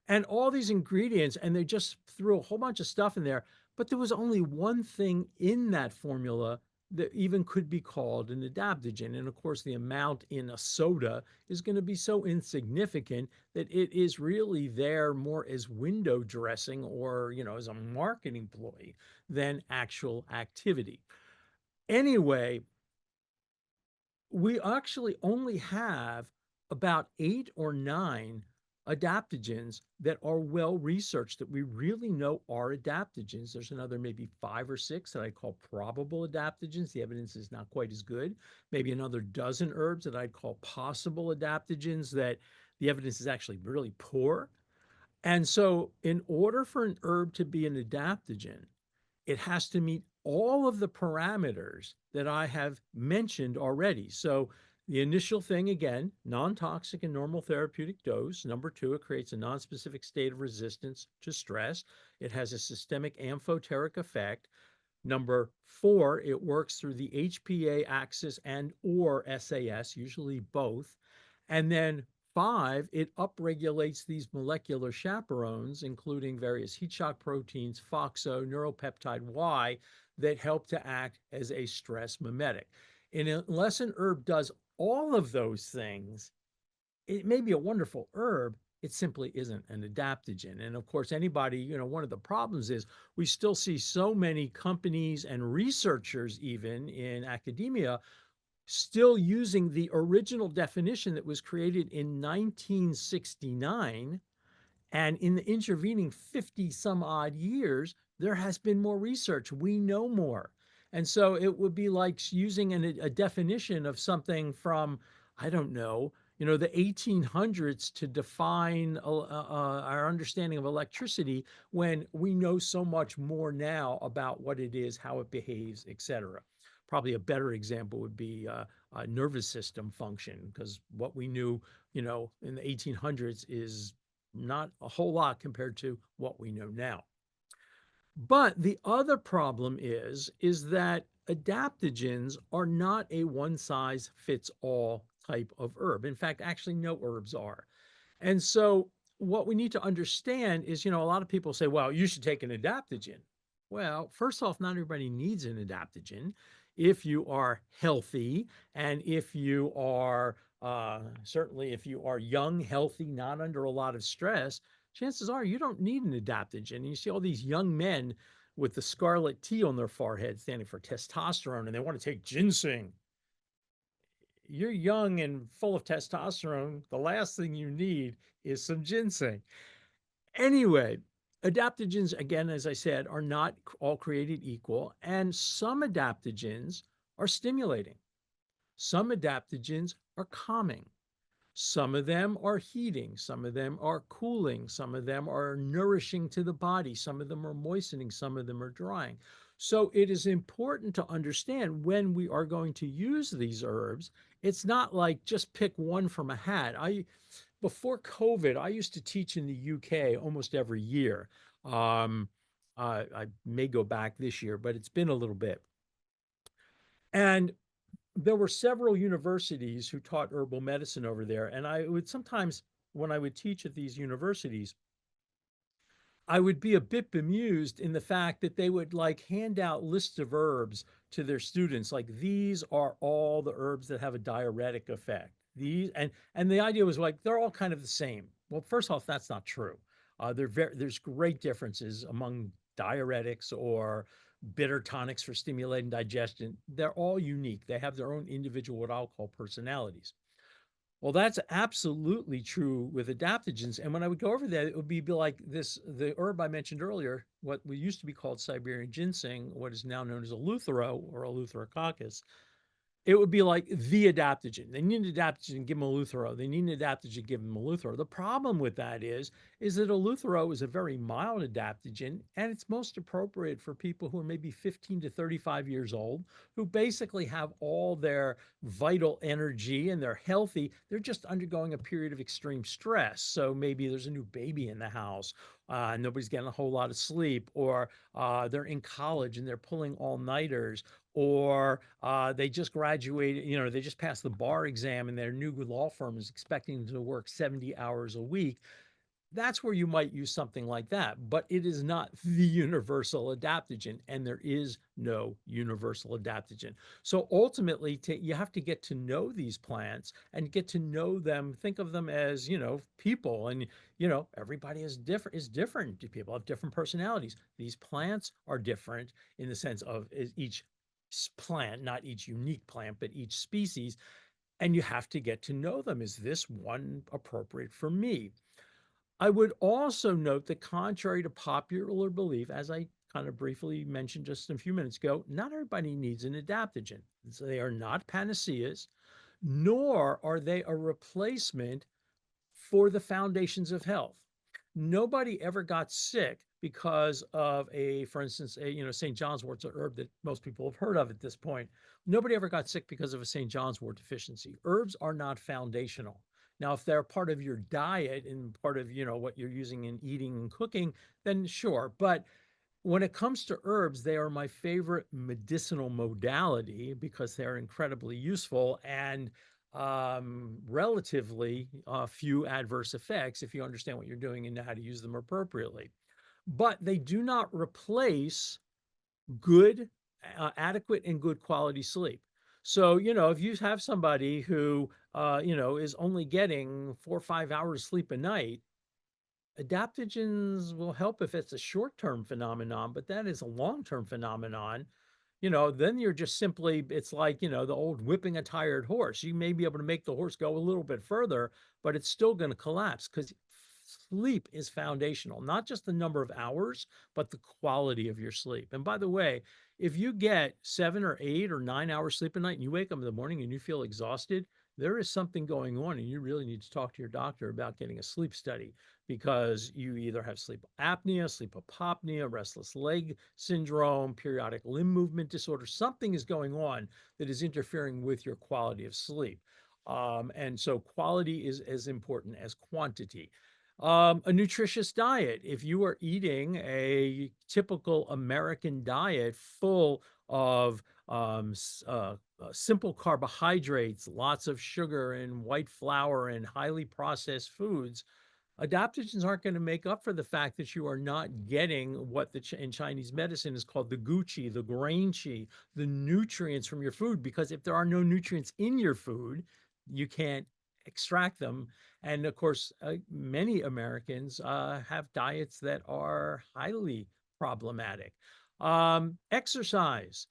And all these ingredients, and they just threw a whole bunch of stuff in there. But there was only one thing in that formula that even could be called an adaptogen. And of course, the amount in a soda is going to be so insignificant that it is really there more as window dressing or, as a marketing ploy than actual activity. Anyway, we actually only have about 8 or 9 adaptogens that are well researched that we really know are adaptogens. There's another maybe 5 or 6 that I call probable adaptogens. The evidence is not quite as good. Maybe another dozen herbs that I'd call possible adaptogens that the evidence is actually really poor. And so, in order for an herb to be an adaptogen, it has to meet all of the parameters that I have mentioned already. So the initial thing, again, non-toxic and normal therapeutic dose. Number two, it creates a non-specific state of resistance to stress. It has a systemic amphoteric effect. Number four, it works through the HPA axis and or SAS, usually both. And then five, it upregulates these molecular chaperones, including various heat shock proteins, FOXO, neuropeptide Y, that help to act as a stress mimetic. And unless an herb does all of those things, it may be a wonderful herb. It simply isn't an adaptogen. And of course, anybody, one of the problems is we still see so many companies and researchers, even in academia, still using the original definition that was created in 1969. And in the intervening 50 some odd years, there has been more research. We know more. And so it would be like using a definition of something from, I don't know, the 1800s to define our understanding of electricity when we know so much more now about what it is, how it behaves, et cetera. Probably a better example would be nervous system function, because what we knew, in the 1800s is not a whole lot compared to what we know now. But the other problem is that adaptogens are not a one size fits all type of herb. In fact, actually no herbs are. And so what we need to understand is, a lot of people say, well, you should take an adaptogen. Well, first off, not everybody needs an adaptogen. If you are healthy and if you are certainly if you are young, healthy, not under a lot of stress, chances are you don't need an adaptogen. And you see all these young men with the scarlet T on their forehead standing for testosterone, and they want to take ginseng. You're young and full of testosterone. The last thing you need is some ginseng. Anyway, adaptogens, again, as I said, are not all created equal, and some adaptogens are stimulating. Some adaptogens are calming. Some of them are heating, some of them are cooling, some of them are nourishing to the body, some of them are moistening, some of them are drying. So it is important to understand when we are going to use these herbs. It's not like just pick one from a hat. Before COVID, I used to teach in the UK almost every year. Um, I may go back this year, but it's been a little bit. And there were several universities who taught herbal medicine over there. And I would sometimes, when I would teach at these universities, I would be a bit bemused in the fact that they would like hand out lists of herbs to their students. Like, these are all the herbs that have a diuretic effect. These, and the idea was like, they're all kind of the same. Well, first off, that's not true. There's great differences among diuretics or bitter tonics for stimulating digestion. They're all unique. They have their own individual, what I'll call, personalities. Well, that's absolutely true with adaptogens. And when I would go over that, it would be like this, the herb I mentioned earlier, what we used to be called Siberian ginseng, what is now known as Eleuthero or Eleutherococcus. It would be like the adaptogen. They need an adaptogen, give them Eleuthero. They need an adaptogen, give them Eleuthero. The problem with that is that Eleuthero is a very mild adaptogen, and it's most appropriate for people who are maybe 15 to 35 years old, who basically have all their vital energy and they're healthy. They're just undergoing a period of extreme stress. So maybe there's a new baby in the house. Nobody's getting a whole lot of sleep, or they're in college and they're pulling all-nighters, or they just graduated, they just passed the bar exam and their new law firm is expecting them to work 70 hours a week. That's where you might use something like that, but it is not the universal adaptogen, and there is no universal adaptogen. So ultimately, you have to get to know these plants and get to know them. Think of them as, people, and everybody is different. People have different personalities. These plants are different in the sense of each plant, not each unique plant, but each species, and you have to get to know them. Is this one appropriate for me? I would also note that contrary to popular belief, as I kind of briefly mentioned just a few minutes ago, not everybody needs an adaptogen. So they are not panaceas, nor are they a replacement for the foundations of health. Nobody ever got sick because of for instance, St. John's wort's a herb that most people have heard of at this point. Nobody ever got sick because of a St. John's wort deficiency. Herbs are not foundational. Now, if they're part of your diet and part of, what you're using in eating and cooking, then sure. But when it comes to herbs, they are my favorite medicinal modality because they're incredibly useful and relatively few adverse effects if you understand what you're doing and know how to use them appropriately. But they do not replace good, adequate, and good quality sleep. So, if you have somebody who, is only getting 4 or 5 hours sleep a night, adaptogens will help if it's a short-term phenomenon, but that is a long-term phenomenon. Then you're just simply, it's like, the old whipping a tired horse. You may be able to make the horse go a little bit further, but it's still going to collapse because sleep is foundational, not just the number of hours, but the quality of your sleep. And by the way, if you get 7 or 8 or 9 hours sleep a night and you wake up in the morning and you feel exhausted, there is something going on, and you really need to talk to your doctor about getting a sleep study because you either have sleep apnea, sleep apopnea, restless leg syndrome, periodic limb movement disorder. Something is going on that is interfering with your quality of sleep. And so quality is as important as quantity. A nutritious diet. If you are eating a typical American diet full of simple carbohydrates, lots of sugar and white flour and highly processed foods, adaptogens aren't going to make up for the fact that you are not getting what in Chinese medicine is called the guqi, the grain qi, the nutrients from your food. Because if there are no nutrients in your food, you can't extract them. And of course, many Americans have diets that are highly problematic. Exercise.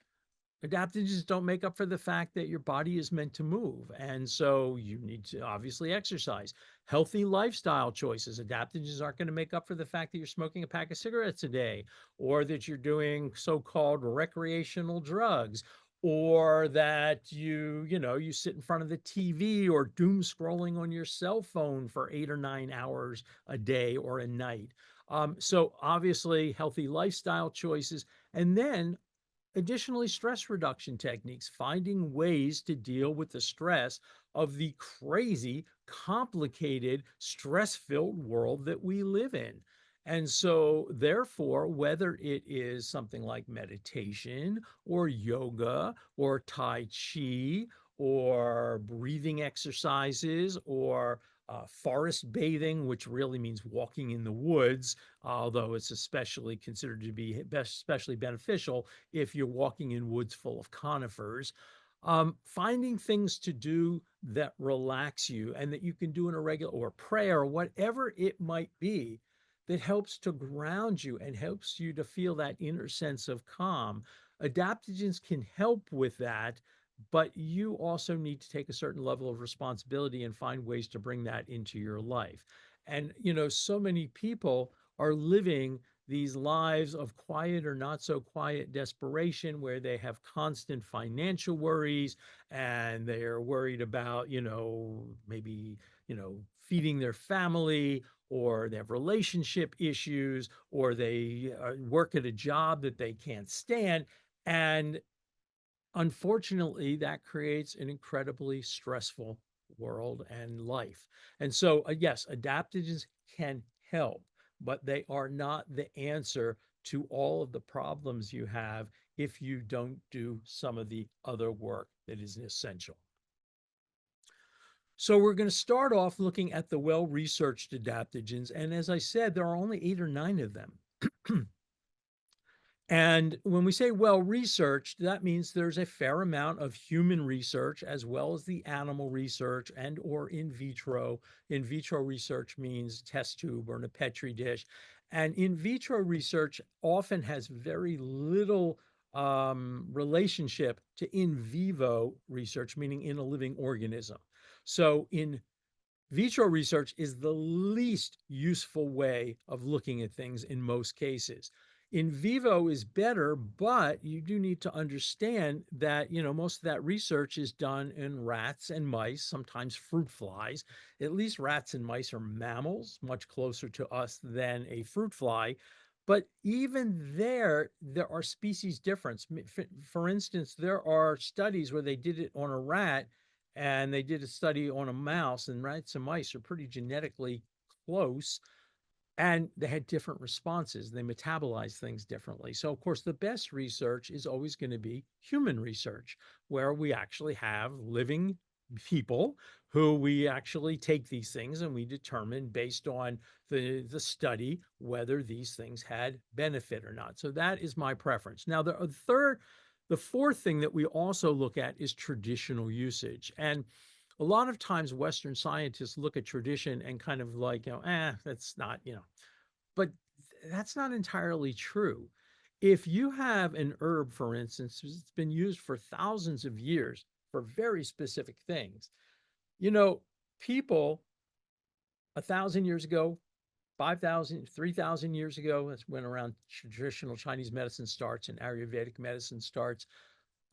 Adaptogens don't make up for the fact that your body is meant to move. And so you need to obviously exercise. Healthy lifestyle choices. Adaptogens aren't going to make up for the fact that you're smoking a pack of cigarettes a day, or that you're doing so-called recreational drugs, or that you sit in front of the TV or doom scrolling on your cell phone for 8 or 9 hours a day or a night. So obviously healthy lifestyle choices. And then additionally, stress reduction techniques, finding ways to deal with the stress of the crazy, complicated, stress filled world that we live in. And so, therefore, whether it is something like meditation or yoga or Tai Chi or breathing exercises or forest bathing, which really means walking in the woods, although it's especially considered to be especially beneficial if you're walking in woods full of conifers. Finding things to do that relax you and that you can do in a regular, or prayer, or whatever it might be, that helps to ground you and helps you to feel that inner sense of calm. Adaptogens can help with that, but you also need to take a certain level of responsibility and find ways to bring that into your life. And, so many people are living these lives of quiet or not so quiet desperation where they have constant financial worries and they're worried about, maybe, feeding their family, or they have relationship issues, or they work at a job that they can't stand. And unfortunately, that creates an incredibly stressful world and life. And so, yes, adaptogens can help, but they are not the answer to all of the problems you have if you don't do some of the other work that is essential. So we're going to start off looking at the well-researched adaptogens. And as I said, there are only 8 or 9 of them. And when we say well researched, that means there's a fair amount of human research as well as the animal research and or in vitro. In vitro research means test tube or in a petri dish. And in vitro research often has very little relationship to in vivo research, meaning in a living organism. So in vitro research is the least useful way of looking at things in most cases. In vivo is better, but you do need to understand that, most of that research is done in rats and mice, sometimes fruit flies. At least rats and mice are mammals, much closer to us than a fruit fly. But even there are species difference. For instance, there are studies where they did it on a rat and they did a study on a mouse, and rats and mice are pretty genetically close, and they had different responses. They metabolize things differently. So, of course, the best research is always going to be human research, where we actually have living people who we actually take these things and we determine based on the study whether these things had benefit or not. So that is my preference. Now, the fourth thing that we also look at is traditional usage. And a lot of times Western scientists look at tradition and kind of like, that's not, but that's not entirely true. If you have an herb, for instance, it's been used for thousands of years for very specific things, you know, people 1,000 years ago, 5,000, 3,000 years ago, that's when around traditional Chinese medicine starts and Ayurvedic medicine starts.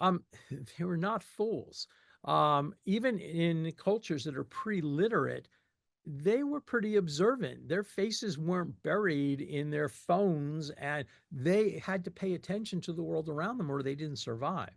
Um, they were not fools. Even in cultures that are pre-literate, they were pretty observant. Their faces weren't buried in their phones, and they had to pay attention to the world around them or they didn't survive.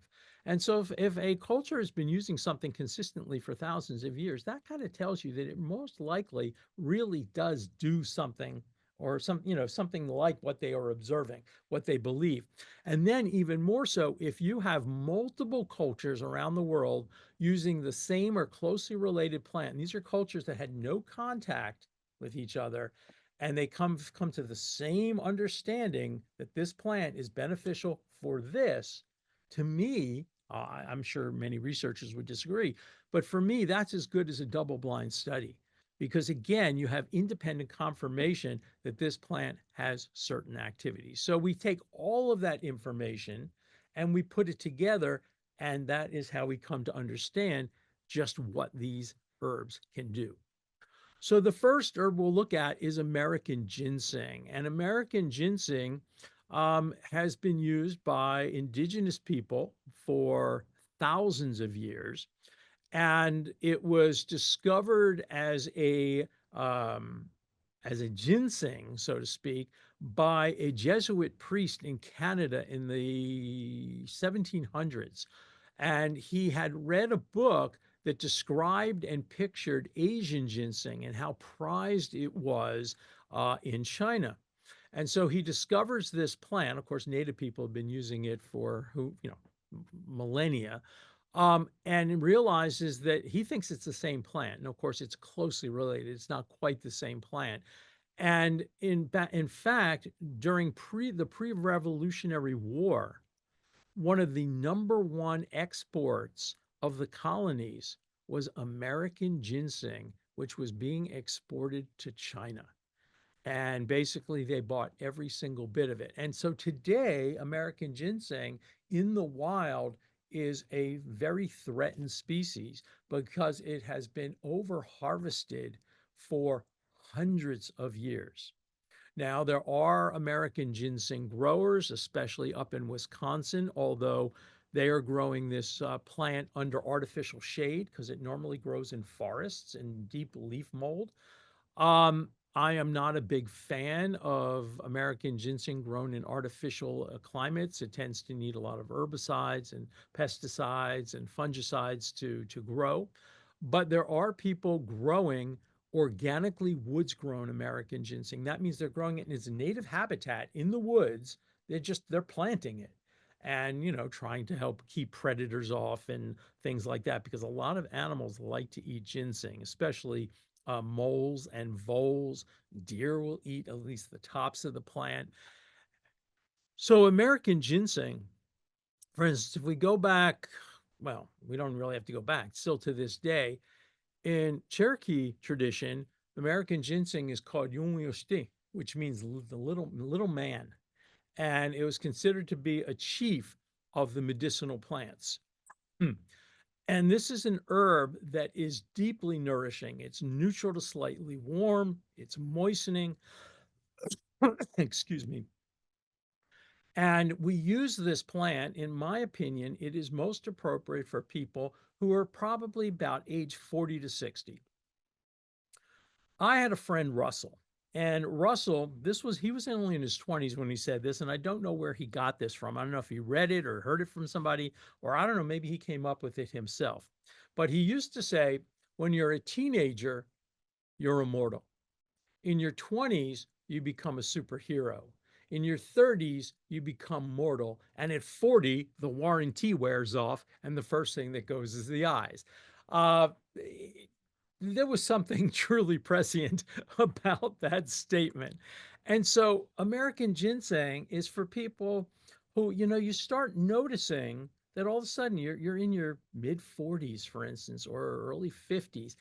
And so if a culture has been using something consistently for thousands of years, that kind of tells you that it most likely really does do something or something like what they are observing, what they believe. And then even more so, if you have multiple cultures around the world using the same or closely related plant. And these are cultures that had no contact with each other, and they come to the same understanding that this plant is beneficial for this. To me, I'm sure many researchers would disagree, but for me, that's as good as a double-blind study. Because again, you have independent confirmation that this plant has certain activities. So we take all of that information and we put it together, and that is how we come to understand just what these herbs can do. So the first herb we'll look at is American ginseng. And American ginseng has been used by indigenous people for thousands of years. And it was discovered as a ginseng, so to speak, by a Jesuit priest in Canada in the 1700s. And he had read a book that described and pictured Asian ginseng and how prized it was in China. And so he discovers this plant. Of course, native people have been using it for millennia, and realizes that he thinks it's the same plant. And of course, it's closely related. It's not quite the same plant. And in fact, during the pre-Revolutionary War, one of the number one exports of the colonies was American ginseng, which was being exported to China. And basically, they bought every single bit of it. And so today, American ginseng in the wild is a very threatened species because it has been over harvested for hundreds of years. Now, there are American ginseng growers, especially up in Wisconsin, although they are growing this plant under artificial shade because it normally grows in forests and deep leaf mold. I am not a big fan of American ginseng grown in artificial climates. It tends to need a lot of herbicides and pesticides and fungicides to grow. But there are people growing organically woods grown American ginseng. That means they're growing it in its native habitat in the woods. They're planting it. and, trying to help keep predators off and things like that, because a lot of animals like to eat ginseng, especially moles and voles. Deer will eat at least the tops of the plant. So, American ginseng, for instance, if we go back, well, we don't really have to go back, still to this day, in Cherokee tradition, American ginseng is called Yunwyoshti, which means the little man. And it was considered to be a chief of the medicinal plants. Hmm. And this is an herb that is deeply nourishing. It's neutral to slightly warm, it's moistening. Excuse me. And we use this plant, in my opinion, it is most appropriate for people who are probably about age 40 to 60. I had a friend, Russell, and Russell, he was only in his 20s when he said this, and I don't know where he got this from. I don't know if he read it or heard it from somebody, or I don't know, maybe he came up with it himself. But he used to say, when you're a teenager, you're immortal. In your 20s, you become a superhero. In your 30s, you become mortal. And at 40, the warranty wears off, and the first thing that goes is the eyes. Uh, there was something truly prescient about that statement. And so American ginseng is for people who, you start noticing that all of a sudden you're in your mid 40s, for instance, or early 50s,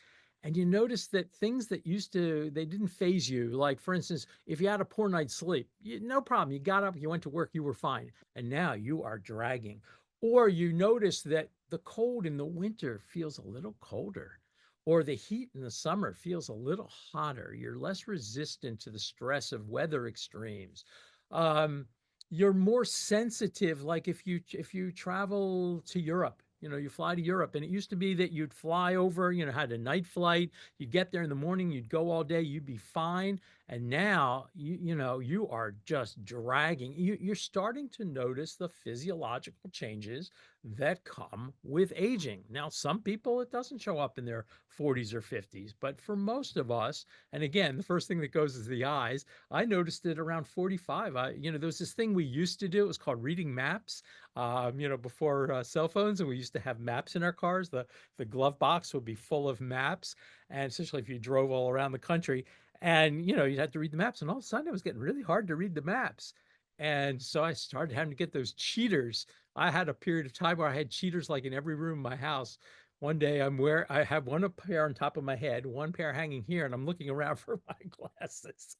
and you notice that things that they didn't phase you, like for instance, if you had a poor night's sleep, no problem. You got up, you went to work, you were fine. And now you are dragging. Or you notice that the cold in the winter feels a little colder, or the heat in the summer feels a little hotter. You're less resistant to the stress of weather extremes. Um, you're more sensitive. Like if you travel to Europe, you fly to Europe, and it used to be that you'd fly over, had a night flight, you'd get there in the morning, you'd go all day, you'd be fine. And now you are just dragging. You're starting to notice the physiological changes that come with aging. Now, some people, it doesn't show up in their 40s or 50s, but for most of us, and again, the first thing that goes is the eyes. I noticed it around 45. There was this thing we used to do. It was called reading maps. Before cell phones, and we used to have maps in our cars. The glove box would be full of maps, and especially if you drove all around the country, and you'd have to read the maps. And all of a sudden, it was getting really hard to read the maps. And so I started having to get those cheaters. I had a period of time where I had cheaters like in every room in my house. One day I have one pair on top of my head, one pair hanging here, and I'm looking around for my glasses.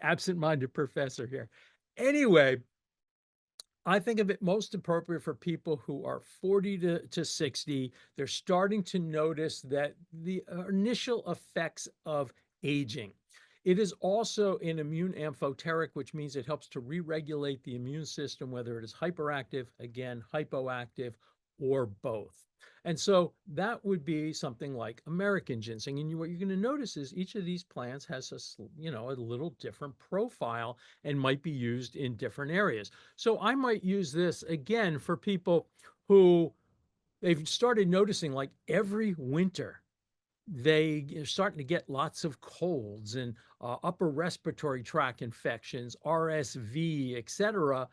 Absent-minded professor here. Anyway, I think of it most appropriate for people who are 40 to 60. They're starting to notice that the initial effects of aging. It is also an immune amphoteric, which means it helps to re-regulate the immune system, whether it is hyperactive, again, hypoactive, or both. And so that would be something like American ginseng. And what you're going to notice is each of these plants has a little different profile and might be used in different areas. So I might use this again for people who they've started noticing, like every winter they are starting to get lots of colds and upper respiratory tract infections, RSV, etc.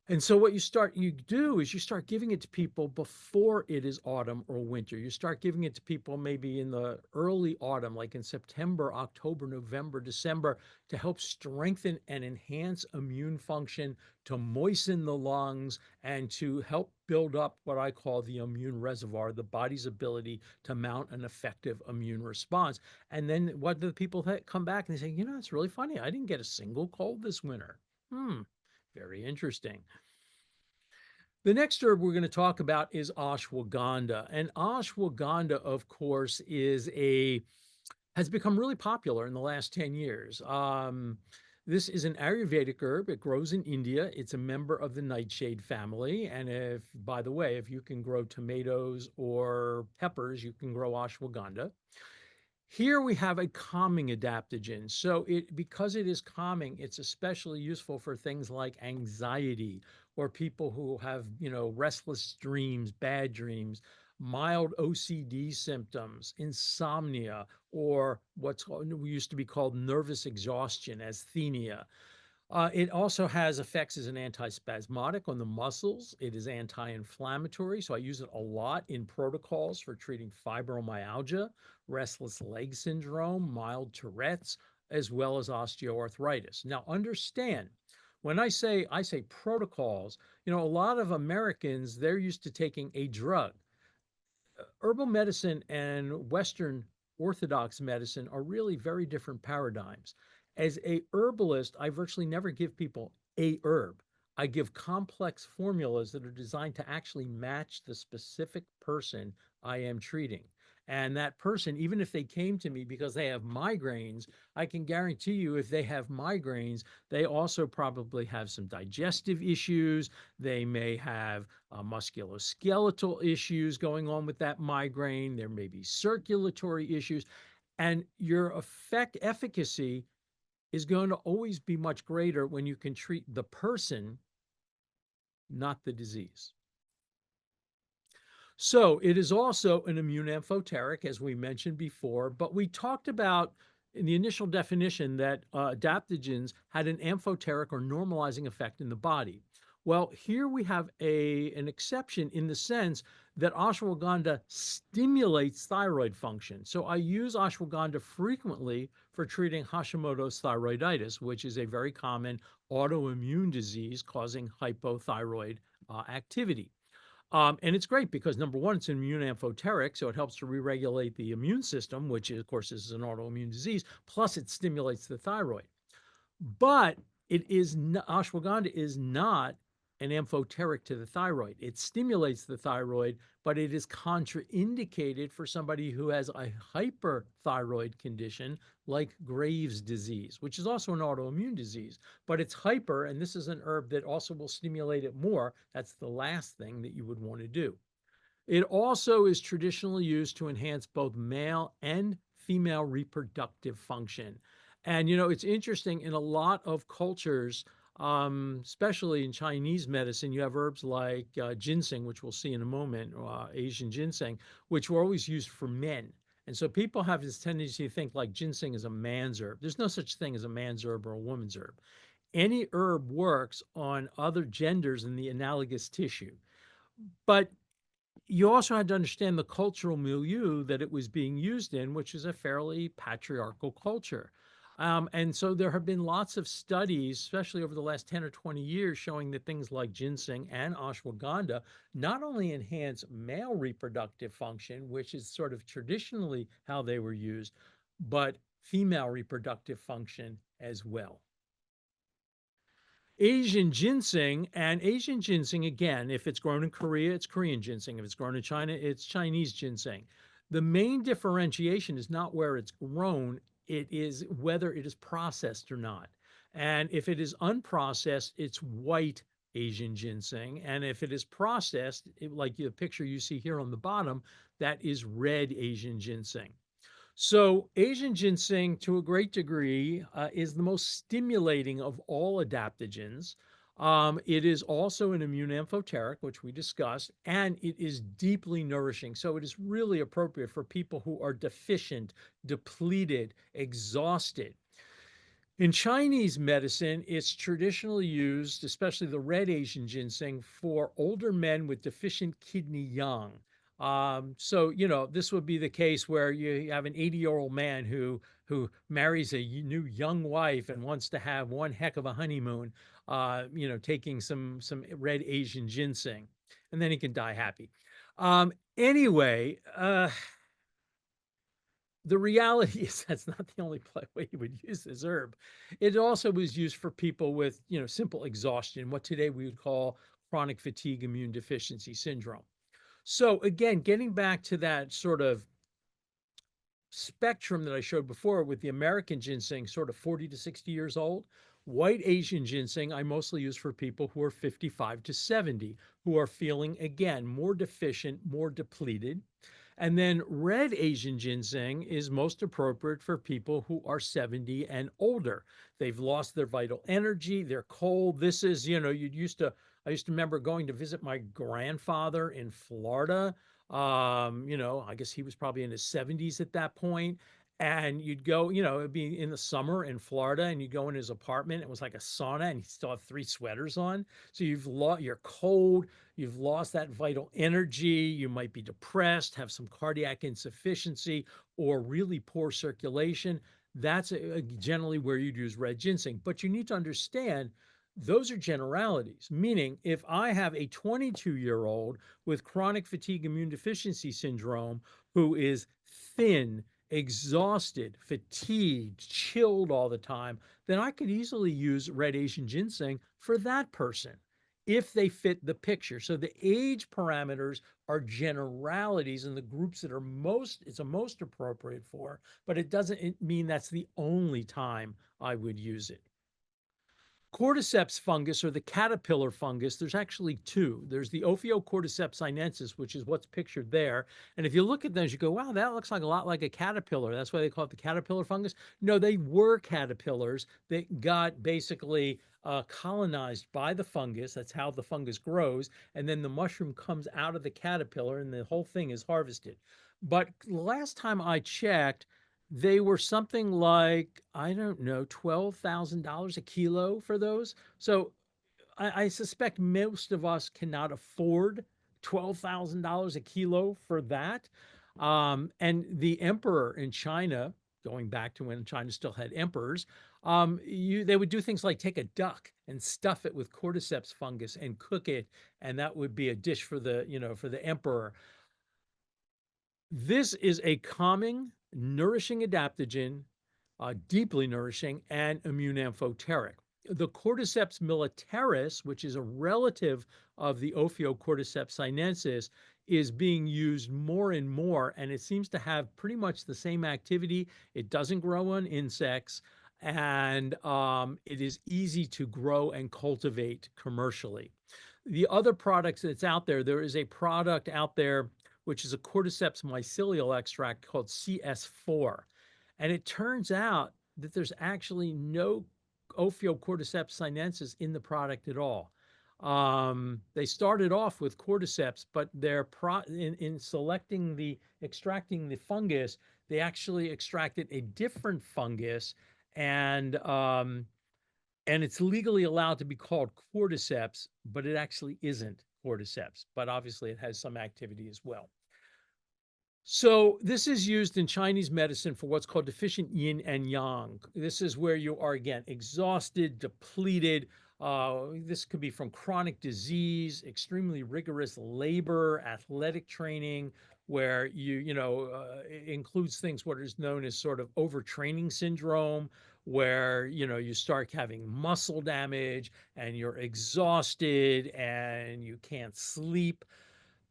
And so what you do is you start giving it to people before it is autumn or winter. You start giving it to people maybe in the early autumn, like in September, October, November, December, to help strengthen and enhance immune function, to moisten the lungs, and to help build up what I call the immune reservoir, the body's ability to mount an effective immune response. And then what do the people come back and they say, it's really funny. I didn't get a single cold this winter. Very interesting. The next herb we're going to talk about is ashwagandha. And ashwagandha, of course, has become really popular in the last 10 years. This is an Ayurvedic herb. It grows in India. It's a member of the nightshade family. And by the way, if you can grow tomatoes or peppers, you can grow ashwagandha. Here we have a calming adaptogen. So because it is calming, it's especially useful for things like anxiety, or people who have, restless dreams, bad dreams, mild OCD symptoms, insomnia, or we used to be called nervous exhaustion, asthenia. It also has effects as an antispasmodic on the muscles. It is anti-inflammatory, so I use it a lot in protocols for treating fibromyalgia, restless leg syndrome, mild Tourette's, as well as osteoarthritis. Now, understand, when I say protocols, a lot of Americans, they're used to taking a drug. Herbal medicine and Western Orthodox medicine are really very different paradigms. As a herbalist, I virtually never give people a herb. I give complex formulas that are designed to actually match the specific person I am treating. And that person, even if they came to me because they have migraines, I can guarantee you if they have migraines, they also probably have some digestive issues. They may have musculoskeletal issues going on with that migraine. There may be circulatory issues. And your efficacy is going to always be much greater when you can treat the person, not the disease. So it is also an immune amphoteric, as we mentioned before, but we talked about in the initial definition that adaptogens had an amphoteric or normalizing effect in the body. Well, here we have an exception in the sense that ashwagandha stimulates thyroid function. So I use ashwagandha frequently for treating Hashimoto's thyroiditis, which is a very common autoimmune disease causing hypothyroid activity. And it's great because number one, it's an immune amphoteric, so it helps to re-regulate the immune system, which of course is an autoimmune disease. Plus, it stimulates the thyroid. But ashwagandha is not an amphoteric to the thyroid. It stimulates the thyroid, but it is contraindicated for somebody who has a hyperthyroid condition like Graves' disease, which is also an autoimmune disease. But it's hyper, and this is an herb that also will stimulate it more. That's the last thing that you would want to do. It also is traditionally used to enhance both male and female reproductive function. And, it's interesting in a lot of cultures, especially in Chinese medicine, you have herbs like ginseng, which we'll see in a moment, Asian ginseng, which were always used for men. And so people have this tendency to think like ginseng is a man's herb. There's no such thing as a man's herb or a woman's herb. Any herb works on other genders in the analogous tissue. But you also had to understand the cultural milieu that it was being used in, which is a fairly patriarchal culture. And so there have been lots of studies, especially over the last 10 or 20 years, showing that things like ginseng and ashwagandha not only enhance male reproductive function, which is sort of traditionally how they were used, but female reproductive function as well. Asian ginseng, again, if it's grown in Korea, it's Korean ginseng. If it's grown in China, it's Chinese ginseng. The main differentiation is not where it's grown, it is whether it is processed or not. And if it is unprocessed, it's white Asian ginseng. And if it is processed, like the picture you see here on the bottom, that is red Asian ginseng. So, Asian ginseng, to a great degree, is the most stimulating of all adaptogens. It is also an immune amphoteric, which we discussed, and it is deeply nourishing. So, it is really appropriate for people who are deficient, depleted, exhausted. In Chinese medicine, it's traditionally used, especially the red Asian ginseng, for older men with deficient kidney yang. So, this would be the case where you have an 80-year-old man who marries a new young wife and wants to have one heck of a honeymoon, taking some red Asian ginseng, and then he can die happy. Anyway, the reality is that's not the only way you would use this herb. It also was used for people with, simple exhaustion, what today we would call chronic fatigue immune deficiency syndrome. So again, getting back to that sort of spectrum that I showed before with the American ginseng, sort of 40 to 60 years old, white Asian ginseng, I mostly use for people who are 55 to 70, who are feeling, again, more deficient, more depleted. And then red Asian ginseng is most appropriate for people who are 70 and older. They've lost their vital energy, they're cold. This is, I used to remember going to visit my grandfather in Florida. I guess he was probably in his 70s at that point. And you'd go, it'd be in the summer in Florida, and you'd go in his apartment. It was like a sauna, and he'd still have three sweaters on. So you're cold, you've lost that vital energy. You might be depressed, have some cardiac insufficiency, or really poor circulation. That's generally where you'd use red ginseng. But you need to understand those are generalities, meaning if I have a 22-year-old with chronic fatigue immune deficiency syndrome who is thin, exhausted, fatigued, chilled all the time, then I could easily use red Asian ginseng for that person if they fit the picture. So the age parameters are generalities in the groups that are most appropriate for, but it doesn't mean that's the only time I would use it. Cordyceps fungus, or the caterpillar fungus, there's actually two. There's the Ophiocordyceps sinensis, which is what's pictured there. And if you look at those, you go, wow, that looks like a lot like a caterpillar. That's why they call it the caterpillar fungus. No, they were caterpillars that got basically colonized by the fungus. That's how the fungus grows. And then the mushroom comes out of the caterpillar and the whole thing is harvested. But last time I checked, they were something like, I don't know, $12,000 a kilo for those. So I suspect most of us cannot afford $12,000 a kilo for that. And the emperor in China, going back to when China still had emperors, they would do things like take a duck and stuff it with cordyceps fungus and cook it, and that would be a dish for the emperor. This is a calming, nourishing adaptogen, deeply nourishing, and immune amphoteric. The Cordyceps militaris, which is a relative of the Ophiocordyceps sinensis, is being used more and more, and it seems to have pretty much the same activity. It doesn't grow on insects, and it is easy to grow and cultivate commercially. The other products that's out there, there is a product out there which is a cordyceps mycelial extract called CS4. And it turns out that there's actually no Ophiocordyceps sinensis in the product at all. They started off with cordyceps, but in selecting extracting the fungus, they actually extracted a different fungus, and it's legally allowed to be called cordyceps, but it actually isn't cordyceps. But obviously, it has some activity as well. So this is used in Chinese medicine for what's called deficient yin and yang. This is where you are, again, exhausted, depleted. This could be from chronic disease, extremely rigorous labor, athletic training, where it includes things what is known as sort of overtraining syndrome, where you start having muscle damage and you're exhausted and you can't sleep.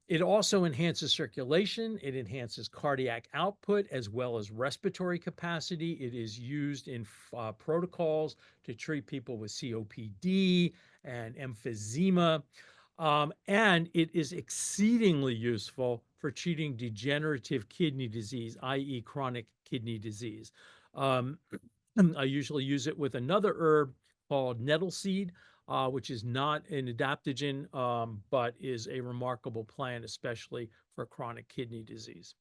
It also enhances circulation. It enhances cardiac output as well as respiratory capacity. It is used in protocols to treat people with COPD and emphysema. And it is exceedingly useful for treating degenerative kidney disease, i.e., chronic kidney disease. I usually use it with another herb called nettle seed, which is not an adaptogen, but is a remarkable plant, especially for chronic kidney disease.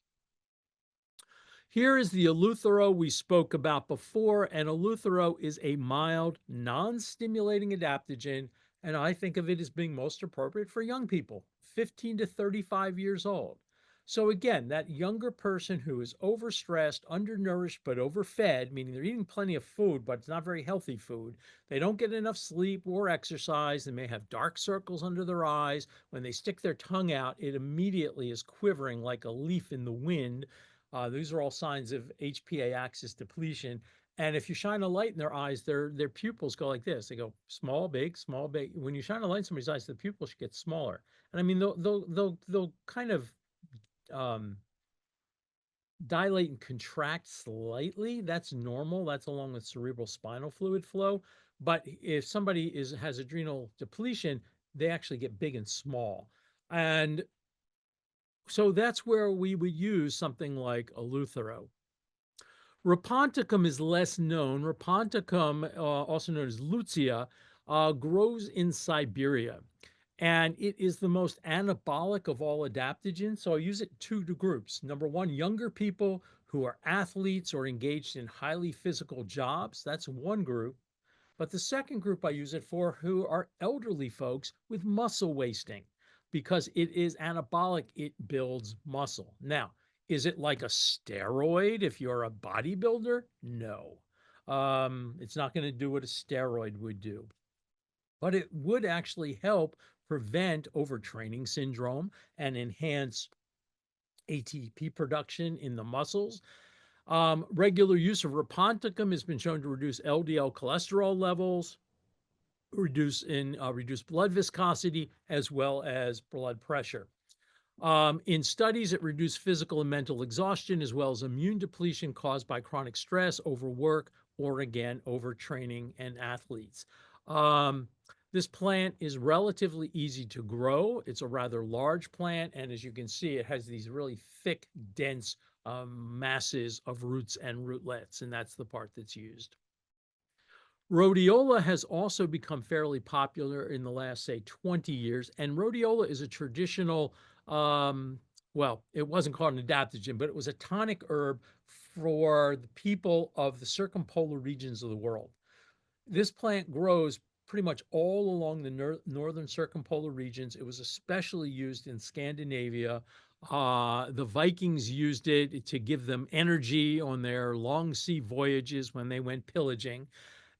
Here is the Eleuthero we spoke about before, and Eleuthero is a mild, non-stimulating adaptogen, and I think of it as being most appropriate for young people, 15 to 35 years old. So again, that younger person who is overstressed, undernourished, but overfed, meaning they're eating plenty of food, but it's not very healthy food. They don't get enough sleep or exercise. They may have dark circles under their eyes. When they stick their tongue out, it immediately is quivering like a leaf in the wind. These are all signs of HPA axis depletion. And if you shine a light in their eyes, their pupils go like this. They go small, big, small, big. When you shine a light in somebody's eyes, the pupils get smaller. And I mean, they'll kind of dilate and contract slightly. That's normal. That's along with cerebral spinal fluid flow. But if somebody has adrenal depletion, they actually get big and small. And so that's where we would use something like Eleuthero. Raponticum is less known. Raponticum, also known as Lucia, grows in Siberia. And it is the most anabolic of all adaptogens. So I use it two groups. Number one, younger people who are athletes or engaged in highly physical jobs. That's one group. But the second group I use it for who are elderly folks with muscle wasting because it is anabolic, it builds muscle. Now, is it like a steroid if you're a bodybuilder? No. It's not going to do what a steroid would do, but it would actually help prevent overtraining syndrome and enhance ATP production in the muscles. Regular use of Raponticum has been shown to reduce LDL cholesterol levels, reduce blood viscosity, as well as blood pressure. In studies, it reduced physical and mental exhaustion, as well as immune depletion caused by chronic stress, overwork, or again, overtraining in athletes. This plant is relatively easy to grow. It's a rather large plant, and as you can see, it has these really thick, dense masses of roots and rootlets, and that's the part that's used. Rhodiola has also become fairly popular in the last, say, 20 years. And rhodiola is a traditional, well, it wasn't called an adaptogen, but it was a tonic herb for the people of the circumpolar regions of the world. This plant grows pretty much all along the northern circumpolar regions. It was especially used in Scandinavia. The Vikings used it to give them energy on their long sea voyages when they went pillaging.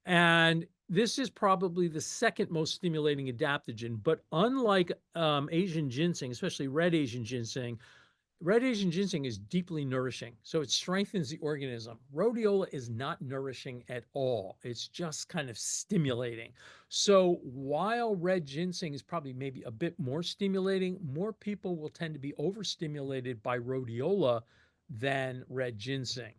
And this is probably the second most stimulating adaptogen. But unlike Asian ginseng, especially red Asian ginseng is deeply nourishing. So it strengthens the organism. Rhodiola is not nourishing at all. It's just kind of stimulating. So while red ginseng is probably maybe a bit more stimulating, more people will tend to be overstimulated by rhodiola than red ginseng.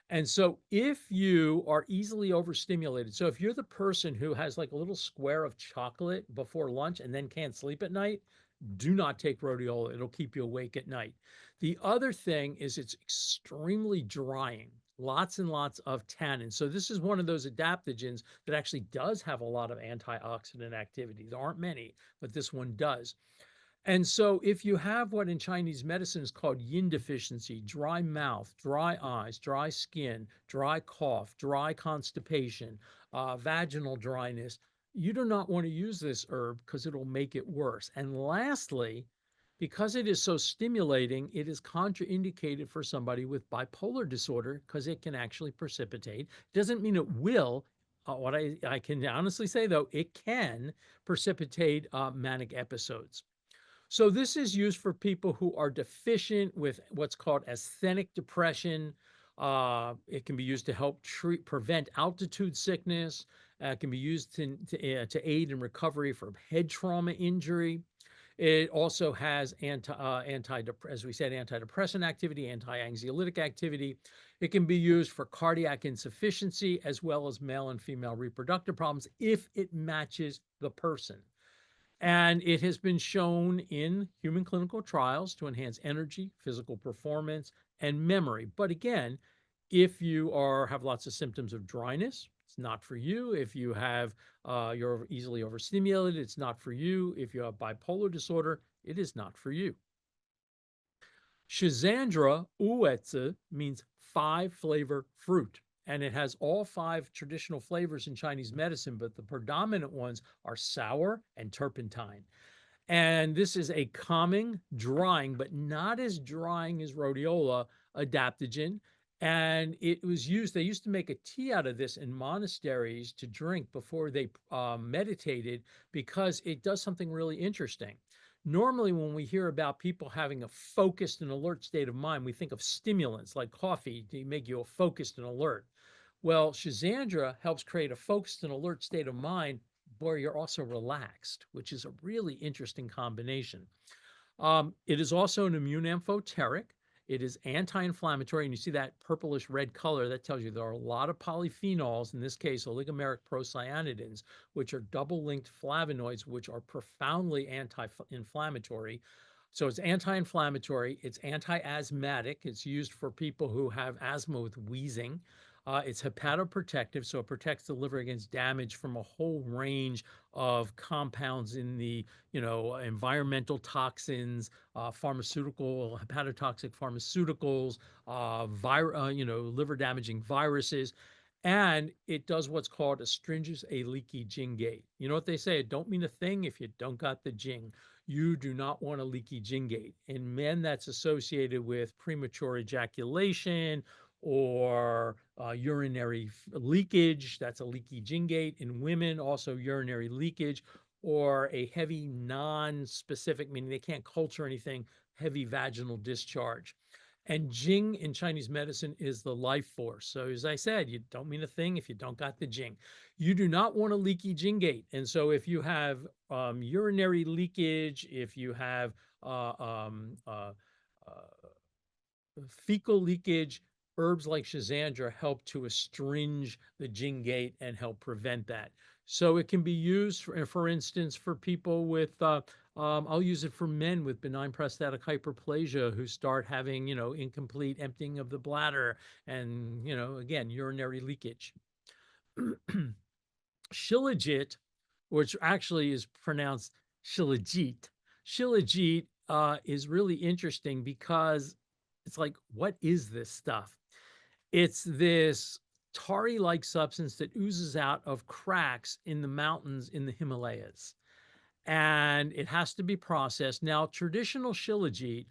And so if you are easily overstimulated, so if you're the person who has like a little square of chocolate before lunch and then can't sleep at night, do not take rhodiola. It'll keep you awake at night. The other thing is it's extremely drying, lots and lots of tannin. So this is one of those adaptogens that actually does have a lot of antioxidant activity. There aren't many, but this one does. And so if you have what in Chinese medicine is called yin deficiency, dry mouth, dry eyes, dry skin, dry cough, dry constipation, vaginal dryness, you do not want to use this herb because it'll make it worse. And lastly, because it is so stimulating, it is contraindicated for somebody with bipolar disorder because it can actually precipitate. Doesn't mean it will. What I can honestly say, though, it can precipitate manic episodes. So this is used for people who are deficient with what's called asthenic depression. It can be used to help prevent altitude sickness. It can be used to aid in recovery from head trauma injury. It also has as we said, antidepressant activity, anti-anxiolytic activity. It can be used for cardiac insufficiency as well as male and female reproductive problems if it matches the person. And it has been shown in human clinical trials to enhance energy, physical performance, and memory. But again, if you have lots of symptoms of dryness, it's not for you. If you have you're easily overstimulated, it's not for you. If you have bipolar disorder, it is not for you. Schizandra uetse means 5-flavor fruit. And it has all 5 traditional flavors in Chinese medicine, but the predominant ones are sour and turpentine. And this is a calming, drying, but not as drying as rhodiola adaptogen. And it was used, they used to make a tea out of this in monasteries to drink before they meditated because it does something really interesting. Normally, when we hear about people having a focused and alert state of mind, we think of stimulants like coffee to make you focused and alert. Well, Schizandra helps create a focused and alert state of mind where you're also relaxed, which is a really interesting combination. It is also an immune amphoteric. It is anti-inflammatory, and you see that purplish red color. That tells you there are a lot of polyphenols, in this case, oligomeric procyanidins, which are double-linked flavonoids, which are profoundly anti-inflammatory. So it's anti-inflammatory. It's anti-asthmatic. It's used for people who have asthma with wheezing. It's hepatoprotective, so it protects the liver against damage from a whole range of compounds in the, environmental toxins, pharmaceutical, hepatotoxic pharmaceuticals, liver damaging viruses. And it does what's called astringes a leaky jing gate. You know what they say? It don't mean a thing if you don't got the jing. You do not want a leaky jing gate. In men, that's associated with premature ejaculation or urinary leakage. That's a leaky jing gate. In women, also urinary leakage or a heavy non-specific, meaning they can't culture anything, heavy vaginal discharge. And Jing in Chinese medicine is the life force. So as I said, you don't mean a thing if you don't got the Jing. You do not want a leaky Jing gate. And so if you have urinary leakage, if you have uh, um, uh, uh, fecal leakage, herbs like Schizandra help to astringe the Jing gate and help prevent that. So it can be used, for instance, for people with, I'll use it for men with benign prostatic hyperplasia who start having, incomplete emptying of the bladder and, again, urinary leakage. Shilajit, which actually is pronounced Shilajit. Shilajit is really interesting because it's like, what is this stuff? It's this tarry-like substance that oozes out of cracks in the mountains in the Himalayas, and it has to be processed. Now, traditional shilajit,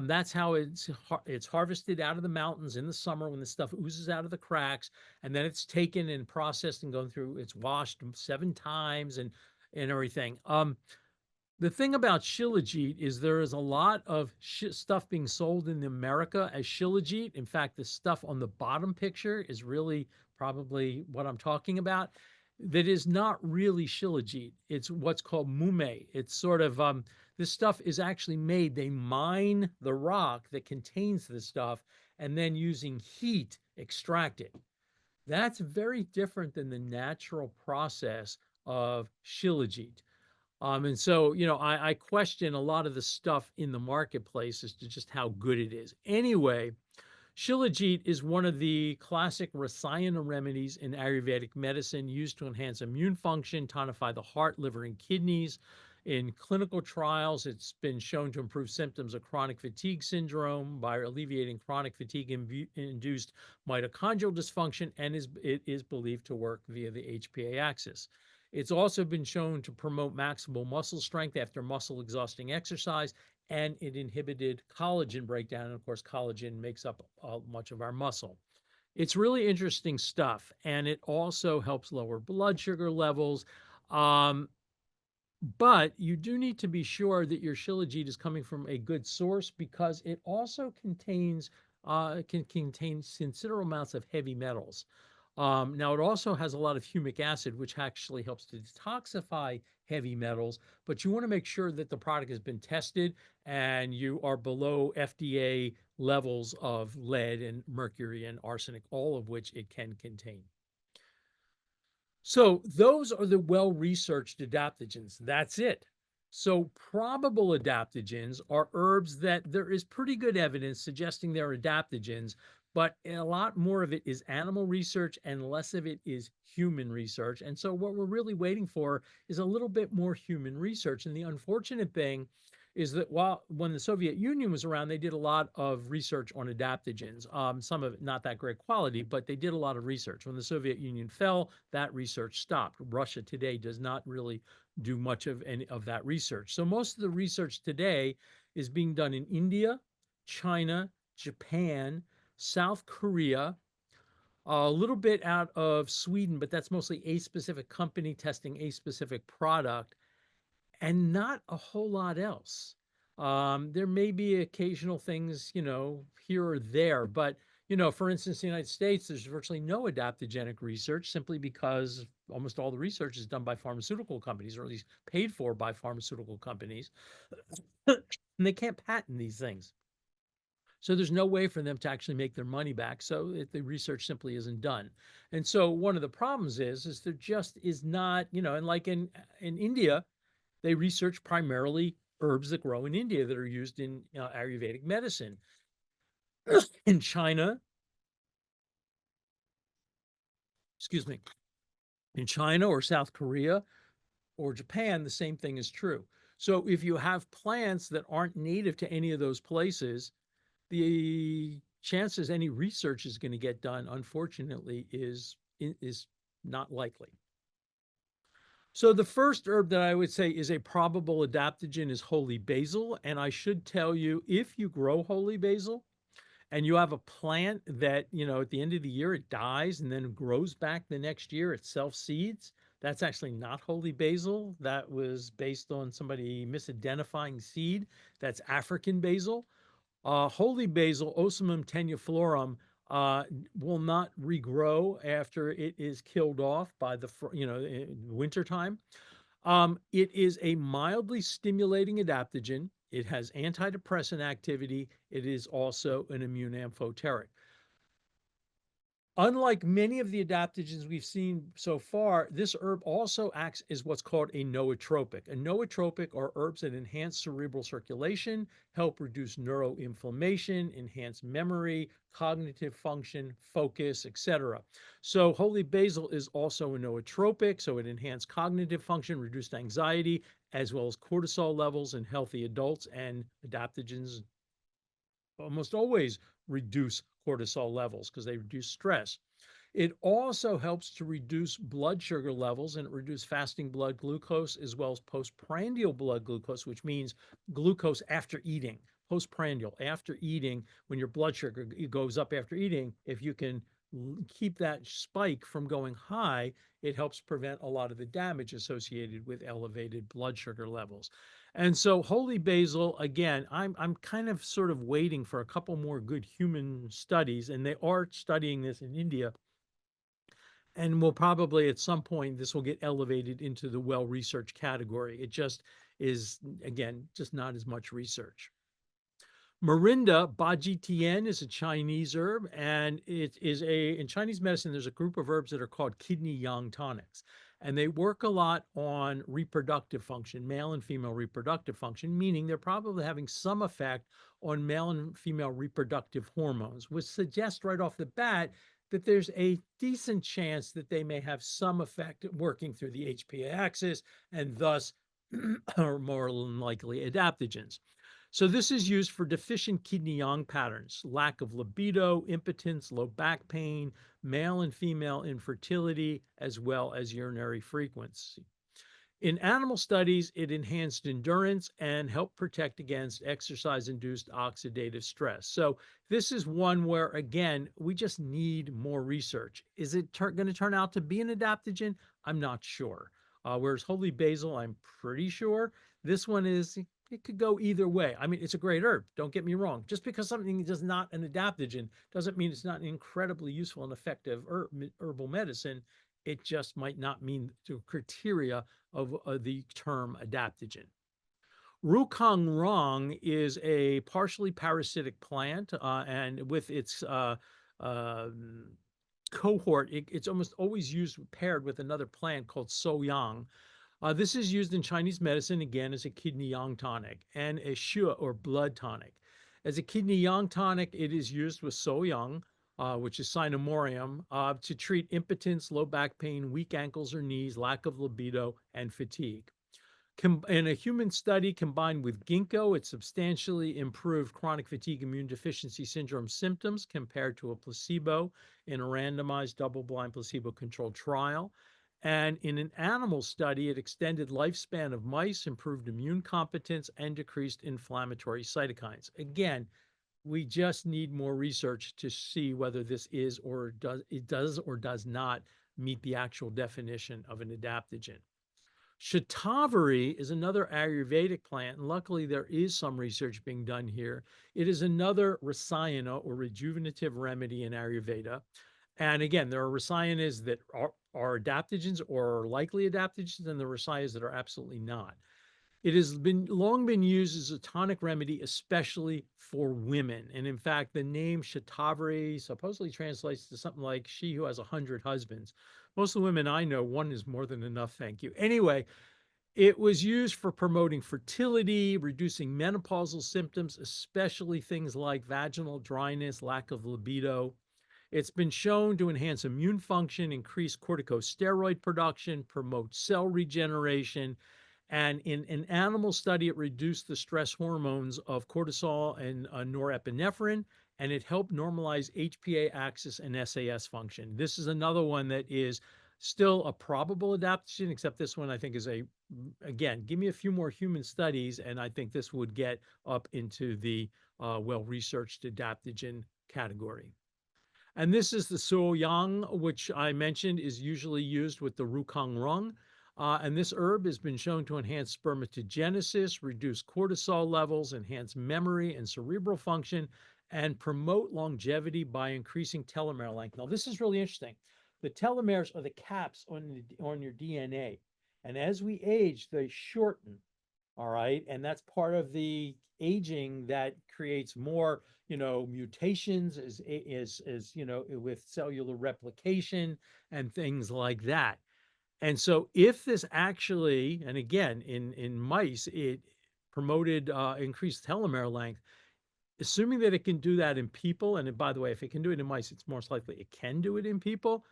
that's how it's harvested out of the mountains in the summer when the stuff oozes out of the cracks, and then it's taken and processed and gone through. It's washed 7 times and everything. The thing about Shilajit is there is a lot of stuff being sold in America as Shilajit. In fact, the stuff on the bottom picture is really probably what I'm talking about. That is not really Shilajit. It's what's called mume. It's sort of this stuff is actually made. They mine the rock that contains the stuff and then using heat extract it. That's very different than the natural process of Shilajit. And so, I question a lot of the stuff in the marketplace as to just how good it is. Anyway, Shilajit is one of the classic rasayana remedies in Ayurvedic medicine used to enhance immune function, tonify the heart, liver, and kidneys. In clinical trials, it's been shown to improve symptoms of chronic fatigue syndrome by alleviating chronic fatigue-induced mitochondrial dysfunction, and it is believed to work via the HPA axis. It's also been shown to promote maximal muscle strength after muscle exhausting exercise, and it inhibited collagen breakdown. And of course, collagen makes up much of our muscle. It's really interesting stuff, and it also helps lower blood sugar levels. Um, but you do need to be sure that your Shilajit is coming from a good source because it also can contain considerable amounts of heavy metals. Now, it also has a lot of humic acid, which actually helps to detoxify heavy metals, but you want to make sure that the product has been tested and you are below FDA levels of lead and mercury and arsenic, all of which it can contain. So those are the well-researched adaptogens. That's it. So probable adaptogens are herbs that there is pretty good evidence suggesting they're adaptogens, but a lot more of it is animal research and less of it is human research. And so what we're really waiting for is a little bit more human research. And the unfortunate thing is that when the Soviet Union was around, they did a lot of research on adaptogens. Some of it not that great quality, but they did a lot of research. When the Soviet Union fell, that research stopped. Russia today does not really do much of any of that research. So most of the research today is being done in India, China, Japan, South Korea, a little bit out of Sweden, but that's mostly a specific company testing a specific product and not a whole lot else. There may be occasional things, here or there, but for instance, in the United States, there's virtually no adaptogenic research simply because almost all the research is done by pharmaceutical companies, or at least paid for by pharmaceutical companies, and they can't patent these things. So there's no way for them to actually make their money back. So the research simply isn't done. And so one of the problems is there just is not, and like in India, they research primarily herbs that grow in India that are used in Ayurvedic medicine. In China, excuse me, in China or South Korea or Japan, the same thing is true. So if you have plants that aren't native to any of those places, the chances any research is going to get done, unfortunately, is not likely. So the first herb that I would say is a probable adaptogen is holy basil. And I should tell you, if you grow holy basil and you have a plant that, at the end of the year it dies and then grows back the next year, it self seeds. That's actually not holy basil. That was based on somebody misidentifying seed. That's African basil. Holy basil, Ocimum tenuiflorum, uh, will not regrow after it is killed off by the wintertime. It is a mildly stimulating adaptogen. It has antidepressant activity. It is also an immune amphoteric. Unlike many of the adaptogens we've seen so far, this herb also acts as what's called a nootropic. A nootropic are herbs that enhance cerebral circulation, help reduce neuroinflammation, enhance memory, cognitive function, focus, etc. So holy basil is also a nootropic, so it enhances cognitive function, reduced anxiety, as well as cortisol levels in healthy adults, and adaptogens almost always reduce cortisol levels because they reduce stress. It also helps to reduce blood sugar levels, and it reduces fasting blood glucose as well as postprandial blood glucose, which means glucose after eating. Postprandial, after eating, when your blood sugar goes up after eating, if you can keep that spike from going high, it helps prevent a lot of the damage associated with elevated blood sugar levels. And so holy basil, again, I'm kind of sort of waiting for a couple more good human studies, and they are studying this in India. And will probably at some point this will get elevated into the well-researched category. It just is, again, just not as much research. Morinda, Bajitian, is a Chinese herb, and it is in Chinese medicine, there's a group of herbs that are called kidney yang tonics. And they work a lot on reproductive function, male and female reproductive function, meaning they're probably having some effect on male and female reproductive hormones, which suggests right off the bat that there's a decent chance that they may have some effect working through the HPA axis and thus are more than likely adaptogens. So this is used for deficient kidney yang patterns, lack of libido, impotence, low back pain, male and female infertility, as well as urinary frequency. In animal studies, it enhanced endurance and helped protect against exercise-induced oxidative stress. So this is one where, again, we just need more research. Is it going to turn out to be an adaptogen? I'm not sure. Whereas holy basil, I'm pretty sure. This one is, it could go either way. I mean, it's a great herb. Don't get me wrong. Just because something is not an adaptogen doesn't mean it's not an incredibly useful and effective herbal medicine. It just might not meet the criteria of the term adaptogen. Rukang Rong is a partially parasitic plant, and with its uh, cohort, it's almost always used paired with another plant called soyang. This is used in Chinese medicine, again, as a kidney yang tonic and a shui or blood tonic. As a kidney yang tonic, it is used with soyang, which is Sinomorium, to treat impotence, low back pain, weak ankles or knees, lack of libido, and fatigue. In a human study combined with ginkgo, it substantially improved chronic fatigue immune deficiency syndrome symptoms compared to a placebo in a randomized double-blind placebo-controlled trial. And in an animal study, it extended lifespan of mice, improved immune competence, and decreased inflammatory cytokines. Again, we just need more research to see whether this is or does not meet the actual definition of an adaptogen. Shatavari is another Ayurvedic plant, and luckily there is some research being done here. It is another rasayana or rejuvenative remedy in Ayurveda. And again, there are rasayanas that are adaptogens or are likely adaptogens, and there are rasayanas that are absolutely not. It has long been used as a tonic remedy, especially for women. And in fact, the name Shatavari supposedly translates to something like she who has 100 husbands. Most of the women I know, one is more than enough, thank you. Anyway, it was used for promoting fertility, reducing menopausal symptoms, especially things like vaginal dryness, lack of libido. It's been shown to enhance immune function, increase corticosteroid production, promote cell regeneration, and in an animal study, it reduced the stress hormones of cortisol and norepinephrine, and it helped normalize HPA axis and SAS function. This is another one that is still a probable adaptogen, except this one I think is again, give me a few more human studies, and I think this would get up into the well-researched adaptogen category. And this is the Suoyang, which I mentioned is usually used with the Rukang Rung. And this herb has been shown to enhance spermatogenesis, reduce cortisol levels, enhance memory and cerebral function, and promote longevity by increasing telomere length. Now, this is really interesting. The telomeres are the caps on your DNA. And as we age, they shorten. All right. And that's part of the aging that creates more, mutations with cellular replication and things like that. And so if this actually, and again, in mice, it promoted increased telomere length, assuming that it can do that in people, and by the way, if it can do it in mice, it's most likely it can do it in people.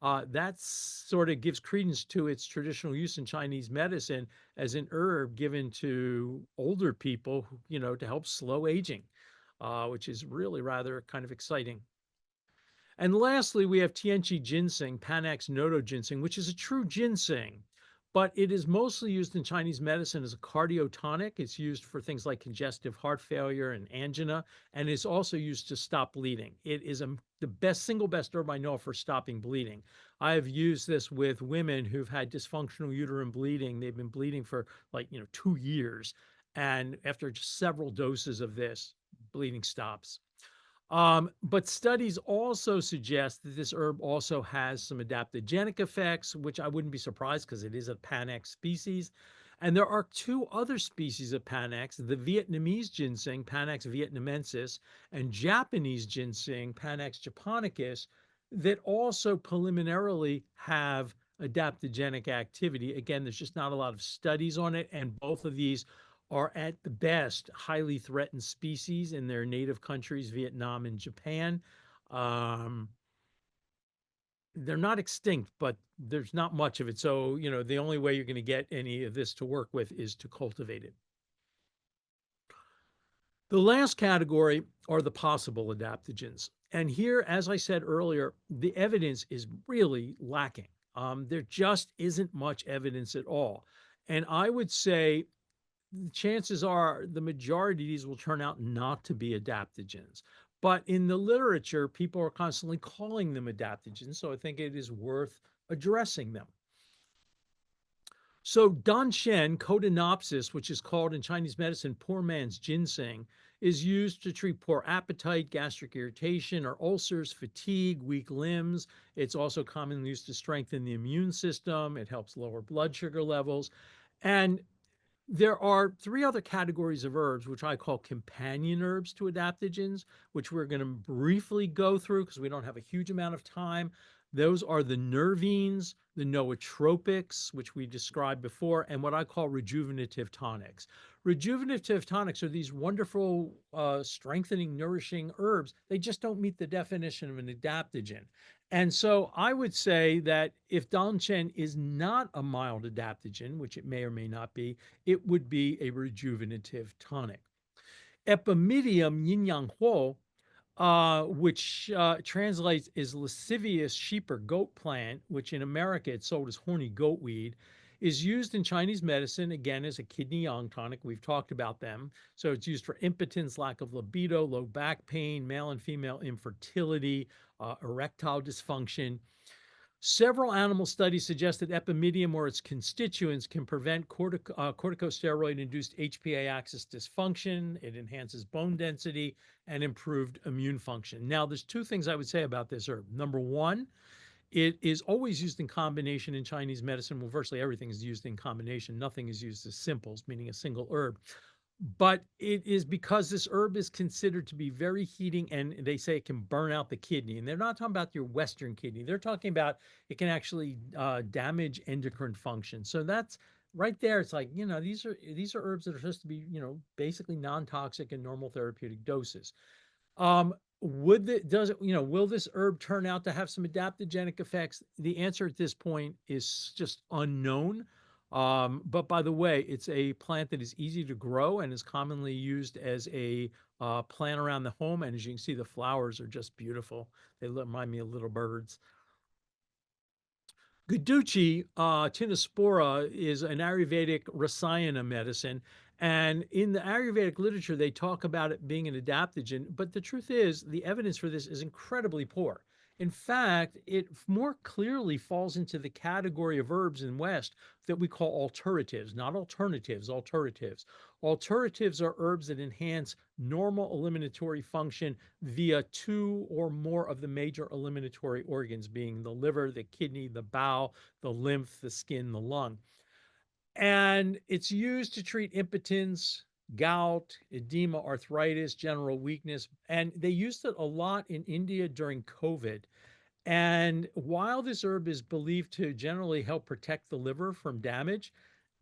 That sort of gives credence to its traditional use in Chinese medicine as an herb given to older people, to help slow aging, which is really rather kind of exciting. And lastly, we have Tianchi ginseng, Panax nodo ginseng, which is a true ginseng, but it is mostly used in Chinese medicine as a cardiotonic. It's used for things like congestive heart failure and angina, and it's also used to stop bleeding. It is the single best herb I know for stopping bleeding. I have used this with women who've had dysfunctional uterine bleeding. They've been bleeding for 2 years. And after just several doses of this, bleeding stops. But studies also suggest that this herb also has some adaptogenic effects, which I wouldn't be surprised because it is a Panax species. And there are two other species of Panax, the Vietnamese ginseng, Panax vietnamensis, and Japanese ginseng, Panax japonicus, that also preliminarily have adaptogenic activity. Again, there's just not a lot of studies on it, and both of these are at the best highly threatened species in their native countries, Vietnam and Japan. Um, they're not extinct, but there's not much of it. So, the only way you're going to get any of this to work with is to cultivate it. The last category are the possible adaptogens. And here, as I said earlier, the evidence is really lacking. There just isn't much evidence at all. And I would say chances are the majority of these will turn out not to be adaptogens. But in the literature, people are constantly calling them adaptogens. So I think it is worth addressing them. So Danshen Codenopsis, which is called in Chinese medicine poor man's ginseng, is used to treat poor appetite, gastric irritation, or ulcers, fatigue, weak limbs. It's also commonly used to strengthen the immune system. It helps lower blood sugar levels. And there are three other categories of herbs, which I call companion herbs to adaptogens, which we're going to briefly go through because we don't have a huge amount of time. Those are the nervines, the nootropics, which we described before, and what I call rejuvenative tonics. Rejuvenative tonics are these wonderful, strengthening, nourishing herbs. They just don't meet the definition of an adaptogen. And so I would say that if Danchen is not a mild adaptogen, which it may or may not be, it would be a rejuvenative tonic. Epimedium yin yang huo, which translates as lascivious sheep or goat plant, which in America it's sold as horny goat weed, is used in Chinese medicine, again, as a kidney yang tonic. We've talked about them. So it's used for impotence, lack of libido, low back pain, male and female infertility, erectile dysfunction. Several animal studies suggest that epimedium or its constituents can prevent corticosteroid-induced HPA axis dysfunction. It enhances bone density and improved immune function. Now, there's two things I would say about this herb. Number one, it is always used in combination in Chinese medicine. Well, virtually everything is used in combination. Nothing is used as simples, meaning a single herb. But it is because this herb is considered to be very heating, and they say it can burn out the kidney. And they're not talking about your Western kidney. They're talking about it can actually damage endocrine function. So that's right there. It's like, these are herbs that are supposed to be, basically non-toxic and normal therapeutic doses. Would the does it, will this herb turn out to have some adaptogenic effects? The answer at this point is just unknown. But by the way, it's a plant that is easy to grow and is commonly used as a plant around the home. And as you can see, the flowers are just beautiful. They remind me of little birds. Guduchi tinospora is an Ayurvedic rasayana medicine. And in the Ayurvedic literature, they talk about it being an adaptogen. But the truth is, the evidence for this is incredibly poor. In fact, it more clearly falls into the category of herbs in West that we call alteratives, not alternatives, alteratives. Alteratives are herbs that enhance normal eliminatory function via two or more of the major eliminatory organs, being the liver, the kidney, the bowel, the lymph, the skin, the lung. And it's used to treat impotence, gout, edema, arthritis, general weakness. And they used it a lot in India during COVID. And while this herb is believed to generally help protect the liver from damage,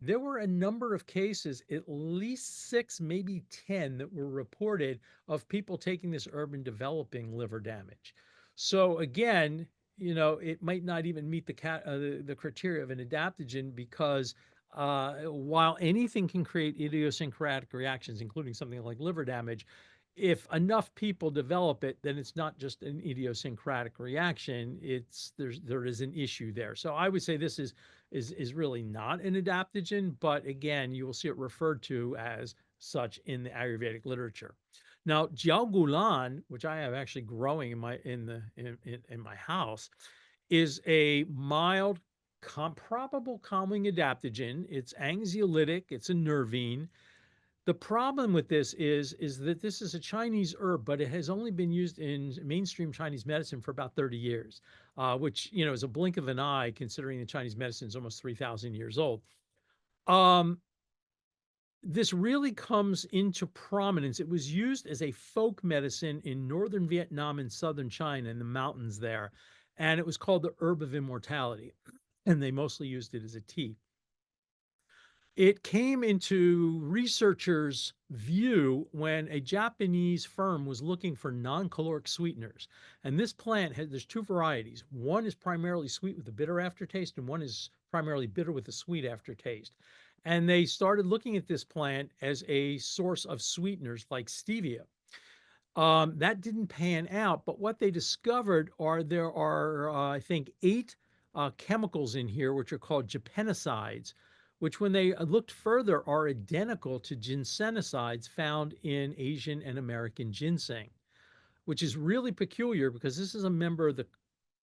there were a number of cases, at least six, maybe 10, that were reported of people taking this herb and developing liver damage. So again, it might not even meet the criteria of an adaptogen because while anything can create idiosyncratic reactions, including something like liver damage, if enough people develop it, then it's not just an idiosyncratic reaction. There is an issue there. So I would say this is really not an adaptogen, but again, you will see it referred to as such in the Ayurvedic literature. Now, jiaogulan, which I have actually growing in my house, is a mild, probable calming adaptogen. It's anxiolytic. It's a nervine. The problem with this is that this is a Chinese herb, but it has only been used in mainstream Chinese medicine for about 30 years, which is a blink of an eye considering the Chinese medicine is almost 3,000 years old. Um, this really comes into prominence. It was used as a folk medicine in northern Vietnam and southern China in the mountains there, and it was called the herb of immortality, and they mostly used it as a tea. It came into researchers' view when a Japanese firm was looking for non-caloric sweeteners. And this plant there's two varieties. One is primarily sweet with a bitter aftertaste, and one is primarily bitter with a sweet aftertaste. And they started looking at this plant as a source of sweeteners like stevia. That didn't pan out, but what they discovered there are, I think, 8 chemicals in here, which are called japenicides, which when they looked further are identical to ginsenicides found in Asian and American ginseng, which is really peculiar because this is a member of the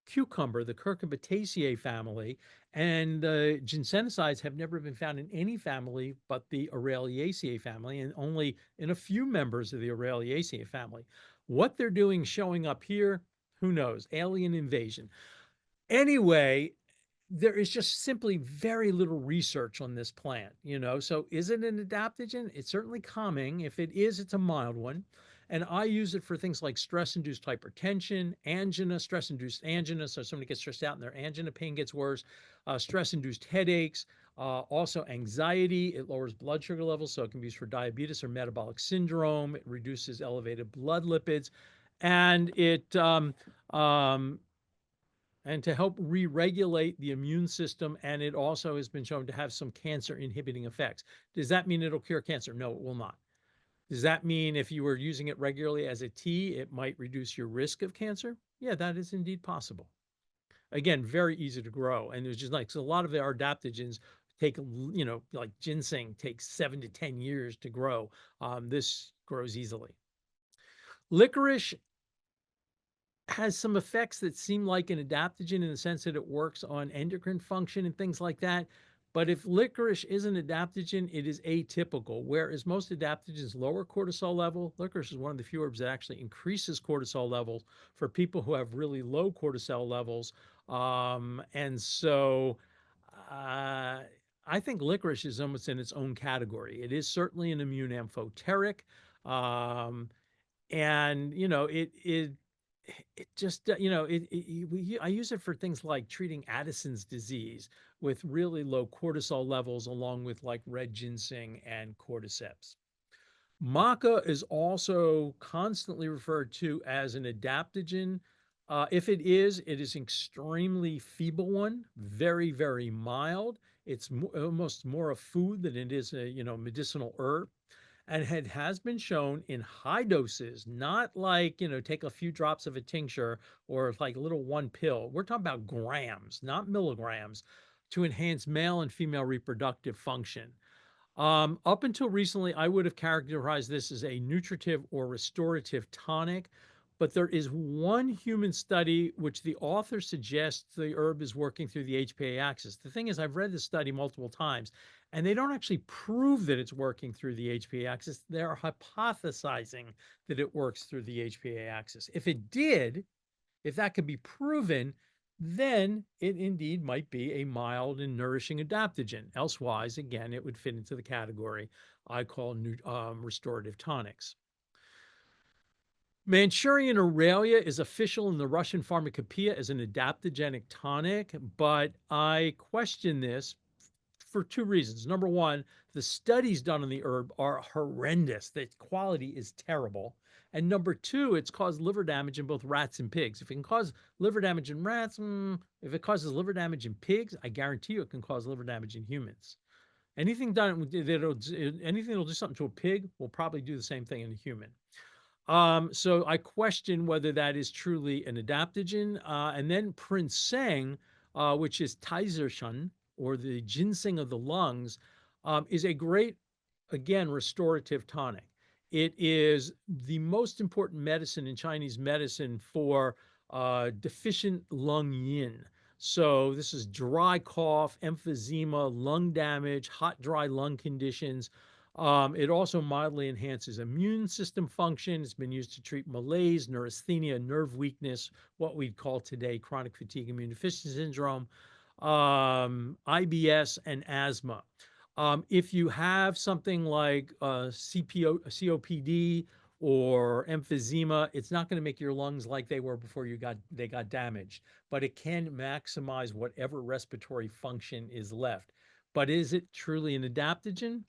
cucumber, the Cucurbitaceae family, and ginsenicides have never been found in any family but the Araliaceae family, and only in a few members of the Araliaceae family. What they're doing showing up here, who knows? Alien invasion. Anyway, there is just simply very little research on this plant, So is it an adaptogen? It's certainly calming. If it is, it's a mild one. And I use it for things like stress-induced hypertension, angina, stress-induced angina. So somebody gets stressed out and their angina pain gets worse, stress-induced headaches, also anxiety. It lowers blood sugar levels, so it can be used for diabetes or metabolic syndrome. It reduces elevated blood lipids, and and to help re-regulate the immune system. And it also has been shown to have some cancer inhibiting effects. Does that mean it'll cure cancer? No, it will not. Does that mean if you were using it regularly as a tea, it might reduce your risk of cancer? Yeah, that is indeed possible. Again, very easy to grow. And there's just like, so a lot of our adaptogens take, like ginseng takes 7 to 10 years to grow. This grows easily. Licorice has some effects that seem like an adaptogen in the sense that it works on endocrine function and things like that. But if licorice is an adaptogen, it is atypical, whereas most adaptogens lower cortisol level. Licorice is one of the few herbs that actually increases cortisol levels for people who have really low cortisol levels. And so I think licorice is almost in its own category. It is certainly an immune amphoteric. Um, and it just I use it for things like treating Addison's disease with really low cortisol levels, along with like red ginseng and cordyceps. Maca is also constantly referred to as an adaptogen. If it is extremely feeble one, very, very mild. It's almost more a food than it is a medicinal herb, and it has been shown in high doses, not like take a few drops of a tincture or like a little one pill. We're talking about grams, not milligrams, to enhance male and female reproductive function. Up until recently, I would have characterized this as a nutritive or restorative tonic, but there is one human study which the author suggests the herb is working through the HPA axis. The thing is, I've read this study multiple times, and they don't actually prove that it's working through the HPA axis. They're hypothesizing that it works through the HPA axis. If it did, if that could be proven, then it indeed might be a mild and nourishing adaptogen. Elsewise, again, it would fit into the category I call restorative tonics. Manchurian Aurelia is official in the Russian pharmacopoeia as an adaptogenic tonic, but I question this for two reasons. Number one, the studies done on the herb are horrendous. The quality is terrible. And number two, it's caused liver damage in both rats and pigs. If it can cause liver damage in rats, if it causes liver damage in pigs, I guarantee you it can cause liver damage in humans. Anything that'll do something to a pig will probably do the same thing in a human. So I question whether that is truly an adaptogen. And then Prinseng, which is Taizershan, or the ginseng of the lungs, is a great, again, restorative tonic. It is the most important medicine in Chinese medicine for deficient lung yin. So this is dry cough, emphysema, lung damage, hot, dry lung conditions. It also mildly enhances immune system function. It's been used to treat malaise, neurasthenia, nerve weakness, what we'd call today chronic fatigue immune deficiency syndrome, IBS, and asthma. If you have something like COPD or emphysema, it's not going to make your lungs like they were before they got damaged, but it can maximize whatever respiratory function is left. But is it truly an adaptogen?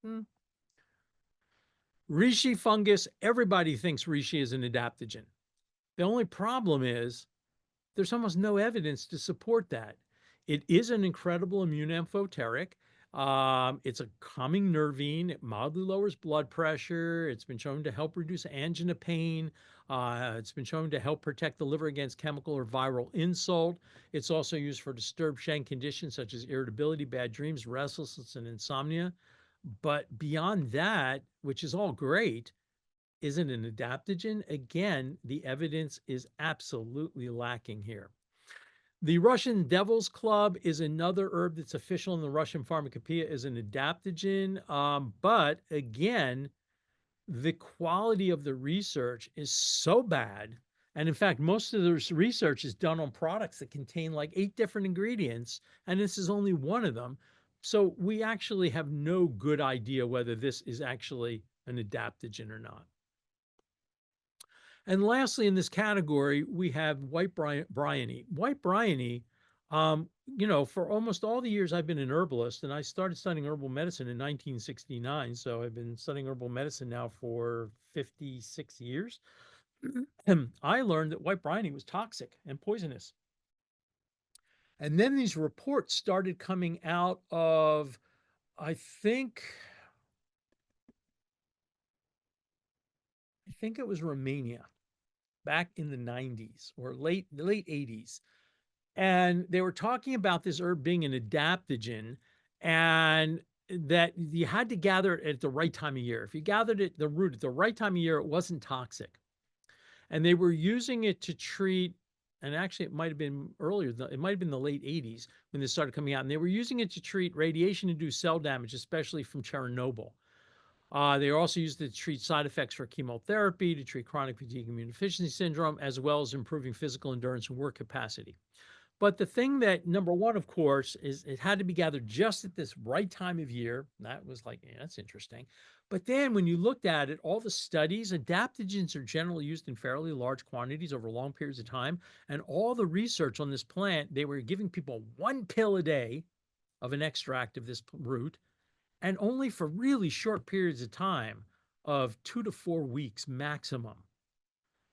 Hmm. Reishi fungus, everybody thinks reishi is an adaptogen. The only problem is there's almost no evidence to support that. It is an incredible immune amphoteric. It's a calming nervine. It mildly lowers blood pressure. It's been shown to help reduce angina pain. It's been shown to help protect the liver against chemical or viral insult. It's also used for disturbed Shen conditions such as irritability, bad dreams, restlessness, and insomnia. But beyond that, which is all great, isn't an adaptogen. Again, the evidence is absolutely lacking here. The Russian Devil's Club is another herb that's official in the Russian pharmacopoeia as an adaptogen. But again, the quality of the research is so bad. And in fact, most of the research is done on products that contain like 8 different ingredients, and this is only one of them. So we actually have no good idea whether this is actually an adaptogen or not. And lastly, in this category, we have white bryony. White bryony, for almost all the years I've been an herbalist, and I started studying herbal medicine in 1969. So I've been studying herbal medicine now for 56 years. I learned that white bryony was toxic and poisonous. And then these reports started coming out of, I think it was Romania back in the 90s or late 80s. And they were talking about this herb being an adaptogen and that you had to gather it at the right time of year. If you gathered it, the root at the right time of year, it wasn't toxic. And they were using it to treat, and actually it might have been earlier, it might have been the late 80s when this started coming out. And they were using it to treat radiation-induced cell damage, especially from Chernobyl. They also used it to treat side effects for chemotherapy, to treat chronic fatigue immune deficiency syndrome, as well as improving physical endurance and work capacity. But the thing that, number one, of course, is it had to be gathered just at this right time of year. That was like, yeah, that's interesting. But then when you looked at it, all the studies, adaptogens are generally used in fairly large quantities over long periods of time. And all the research on this plant, they were giving people 1 pill a day of an extract of this root, and only for really short periods of time of 2 to 4 weeks maximum,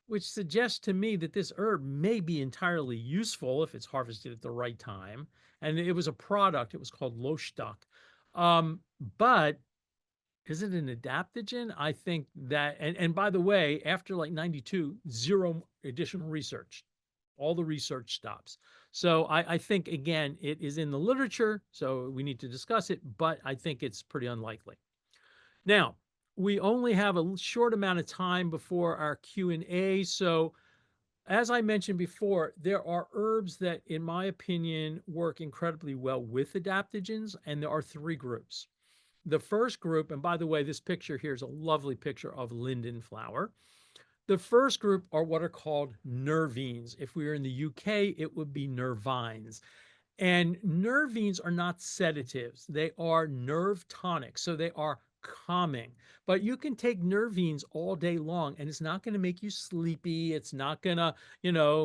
which suggests to me that this herb may be entirely useful if it's harvested at the right time. And it was a product, it was called Lostock. But is it an adaptogen? I think that, and by the way, after like 92, zero additional research. All the research stops. So I think, again, it is in the literature, so we need to discuss it, but I think it's pretty unlikely. Now, we only have a short amount of time before our Q&A. So as I mentioned before, there are herbs that, in my opinion, work incredibly well with adaptogens, and there are three groups. The first group, and by the way, this picture here is a lovely picture of linden flower. The first group are what are called nervines. If we were in the UK, it would be nervines. And nervines are not sedatives, they are nerve tonics. So they are calming. But you can take nervines all day long and it's not going to make you sleepy. It's not going to,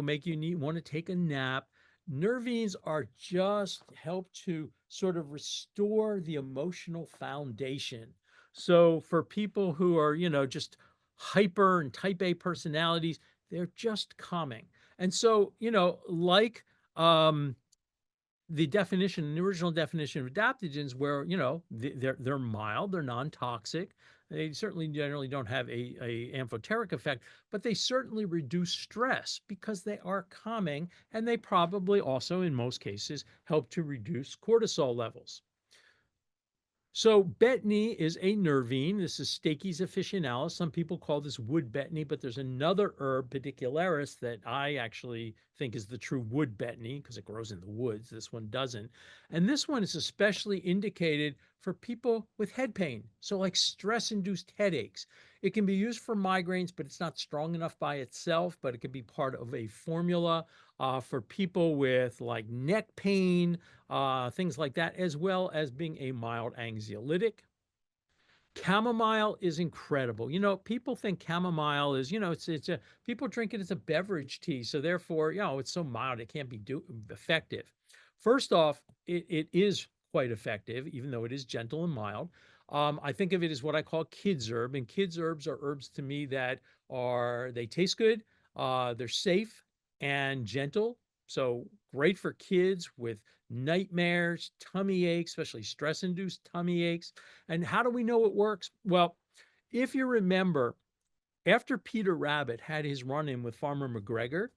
make you want to take a nap. Nervines are just help to sort of restore the emotional foundation. So for people who are, just hyper and type A personalities, they're just calming. And so, like the definition, the original definition of adaptogens, where they're mild, they're non-toxic. They certainly generally don't have a amphoteric effect, but they certainly reduce stress because they are calming, and they probably also, in most cases, help to reduce cortisol levels. So betony is a nervine. This is Stachys officinalis. Some people call this wood betony, but there's another herb, pedicularis, that I actually think is the true wood betony because it grows in the woods. This one doesn't. And this one is especially indicated for people with head pain. So like stress-induced headaches. It can be used for migraines, but it's not strong enough by itself, but it could be part of a formula for people with like neck pain, things like that, as well as being a mild anxiolytic. Chamomile is incredible. People think chamomile is, people drink it as a beverage tea. So therefore, it's so mild, it can't be effective. First off, it is quite effective, even though it is gentle and mild. I think of it as what I call kids herb, and kids herbs are herbs to me that they taste good, they're safe and gentle. So great for kids with nightmares, tummy aches, especially stress-induced tummy aches. And how do we know it works? Well, if you remember, after Peter Rabbit had his run-in with Farmer McGregor,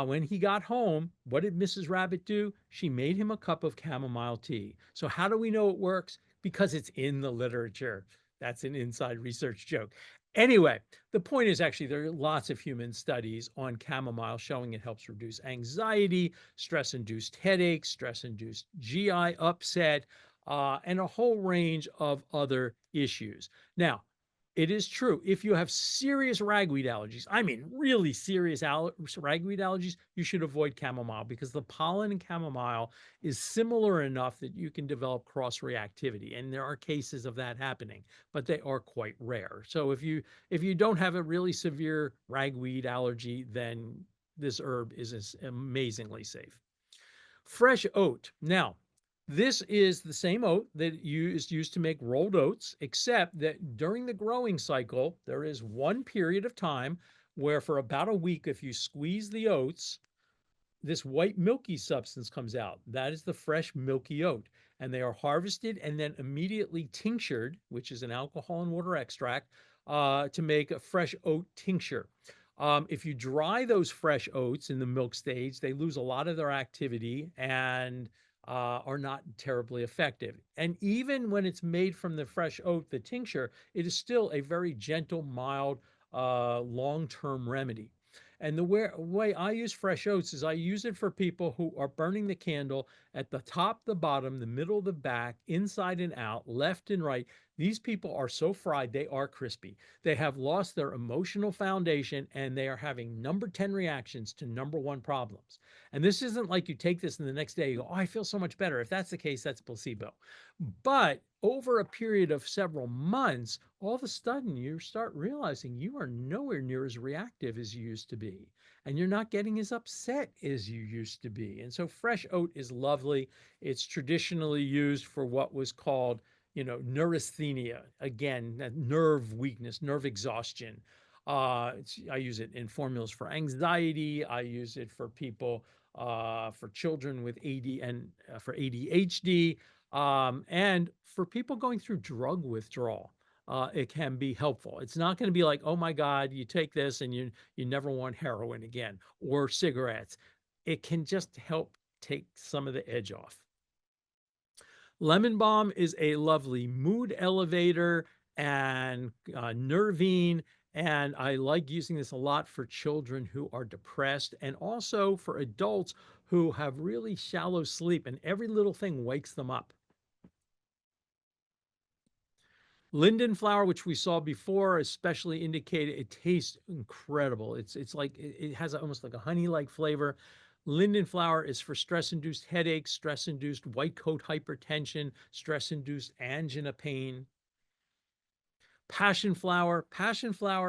when he got home, what did Mrs. Rabbit do? She made him a cup of chamomile tea. So how do we know it works? Because it's in the literature. That's an inside research joke. Anyway, the point is actually there are lots of human studies on chamomile showing it helps reduce anxiety, stress-induced headaches, stress-induced GI upset, and a whole range of other issues. Now, it is true. If you have serious ragweed allergies, I mean really serious ragweed allergies, you should avoid chamomile because the pollen in chamomile is similar enough that you can develop cross-reactivity. And there are cases of that happening, but they are quite rare. So if you don't have a really severe ragweed allergy, then this herb is amazingly safe. Fresh oat. Now, this is the same oat that is used to make rolled oats, except that during the growing cycle, there is one period of time where for about a week, if you squeeze the oats, this white milky substance comes out. That is the fresh milky oat. And they are harvested and then immediately tinctured, which is an alcohol and water extract, to make a fresh oat tincture. If you dry those fresh oats in the milk stage, they lose a lot of their activity and are not terribly effective. And even when it's made from the fresh oat, the tincture, it is still a very gentle, mild, long-term remedy. And the way I use fresh oats is I use it for people who are burning the candle at the top, the bottom, the middle, the back, inside and out, left and right. These people are so fried, they are crispy. They have lost their emotional foundation and they are having number 10 reactions to number 1 problems. And this isn't like you take this and the next day you go, oh, I feel so much better. If that's the case, that's placebo. But over a period of several months, all of a sudden you start realizing you are nowhere near as reactive as you used to be. And you're not getting as upset as you used to be. And so fresh oat is lovely. It's traditionally used for what was called neurasthenia, again, that nerve weakness, nerve exhaustion. I use it in formulas for anxiety. I use it for people, for children with AD and for ADHD, and for people going through drug withdrawal. It can be helpful. It's not going to be like, oh my God, you take this and you never want heroin again or cigarettes. It can just help take some of the edge off. Lemon balm is a lovely mood elevator and nervine. And I like using this a lot for children who are depressed and also for adults who have really shallow sleep and every little thing wakes them up. Linden flower, which we saw before, especially indicated, it tastes incredible. It's like it has almost like a honey-like flavor. Linden flower is for stress-induced headaches, stress-induced white coat hypertension, stress-induced angina pain. Passion flower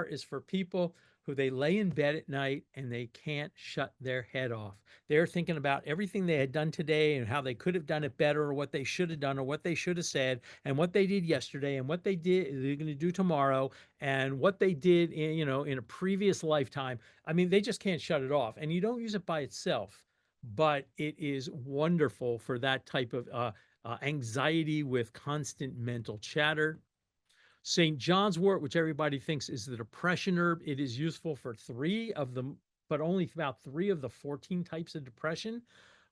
is for people who they lay in bed at night and they can't shut their head off. They're thinking about everything they had done today and how they could have done it better or what they should have done or what they should have said and what they did yesterday and what they're going to do tomorrow and what they did in a previous lifetime. I mean, they just can't shut it off. And you don't use it by itself, but it is wonderful for that type of anxiety with constant mental chatter. St. John's wort, which everybody thinks is the depression herb, it is useful for but only about 3 of the 14 types of depression.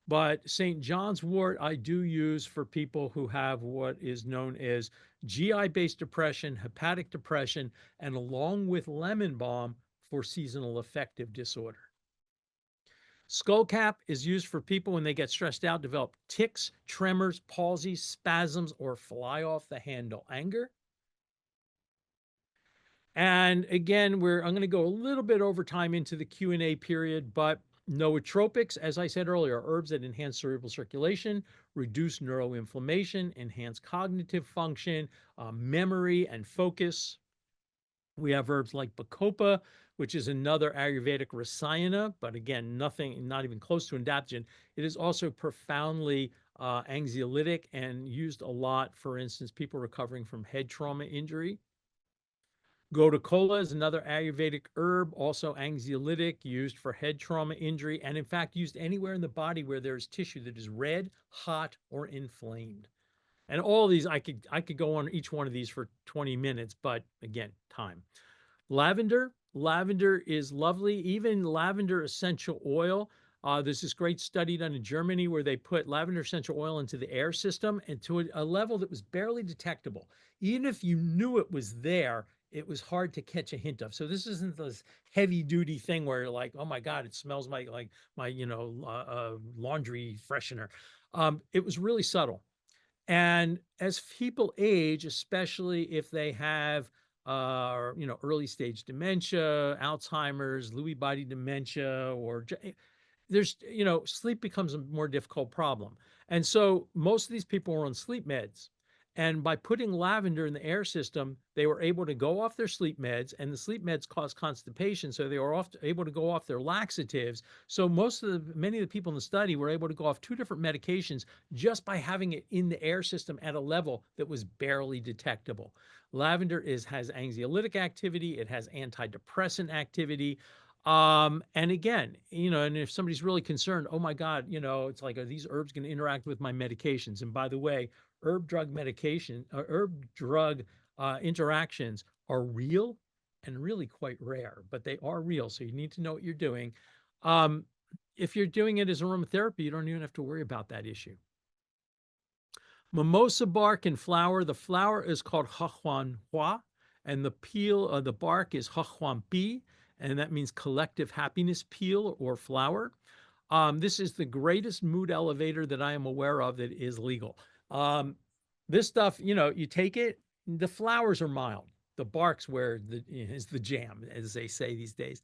But St. John's wort, I do use for people who have what is known as GI-based depression, hepatic depression, and along with lemon balm for seasonal affective disorder. Skullcap is used for people when they get stressed out, develop tics, tremors, palsy, spasms, or fly off the handle anger. And again, I'm going to go a little bit over time into the Q&A period, but nootropics, as I said earlier, herbs that enhance cerebral circulation, reduce neuroinflammation, enhance cognitive function, memory, and focus. We have herbs like bacopa, which is another Ayurvedic rasayana, but again, not even close to an adaptogen. It is also profoundly anxiolytic and used a lot, for instance, people recovering from head trauma injury. Godakola is another Ayurvedic herb, also anxiolytic, used for head trauma injury, and in fact used anywhere in the body where there is tissue that is red, hot, or inflamed. And all these, I could go on each one of these for 20 minutes, but again, time. Lavender is lovely. Even lavender essential oil. There's this great study done in Germany where they put lavender essential oil into the air system and to a level that was barely detectable. Even if you knew it was there, it was hard to catch a hint of. So this isn't this heavy duty thing where you're like, oh my God, it smells like my laundry freshener. It was really subtle. And as people age, especially if they have early stage dementia, Alzheimer's, Lewy body dementia, or sleep becomes a more difficult problem. And so most of these people were on sleep meds. And by putting lavender in the air system, they were able to go off their sleep meds, and the sleep meds cause constipation. So they were able to go off their laxatives. So many of the people in the study were able to go off 2 different medications just by having it in the air system at a level that was barely detectable. Lavender has anxiolytic activity. It has antidepressant activity. And again, and if somebody's really concerned, oh my God, it's like, are these herbs going to interact with my medications? And by the way, herb drug interactions are real and really quite rare, but they are real. So you need to know what you're doing. If you're doing it as aromatherapy, you don't even have to worry about that issue. Mimosa bark and flower. The flower is called Hahuan Hua, and the peel, the bark is Hahuan Pi, and that means collective happiness peel or flower. This is the greatest mood elevator that I am aware of that is legal. This stuff, you take it, the flowers are mild. The bark's is the jam, as they say these days.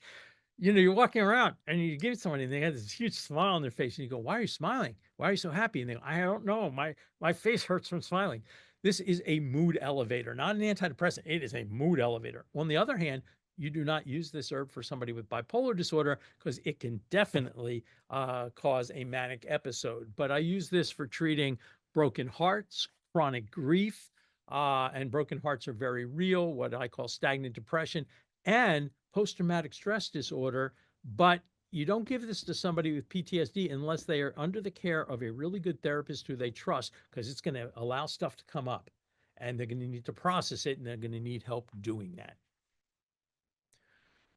You're walking around and you give somebody and they have this huge smile on their face and you go, why are you smiling? Why are you so happy? And they go, I don't know. My face hurts from smiling. This is a mood elevator, not an antidepressant. It is a mood elevator. On the other hand, you do not use this herb for somebody with bipolar disorder because it can definitely cause a manic episode. But I use this for treating broken hearts, chronic grief, and broken hearts are very real, what I call stagnant depression and post traumatic stress disorder. But you don't give this to somebody with PTSD unless they are under the care of a really good therapist who they trust, because it's going to allow stuff to come up and they're going to need to process it and they're going to need help doing that.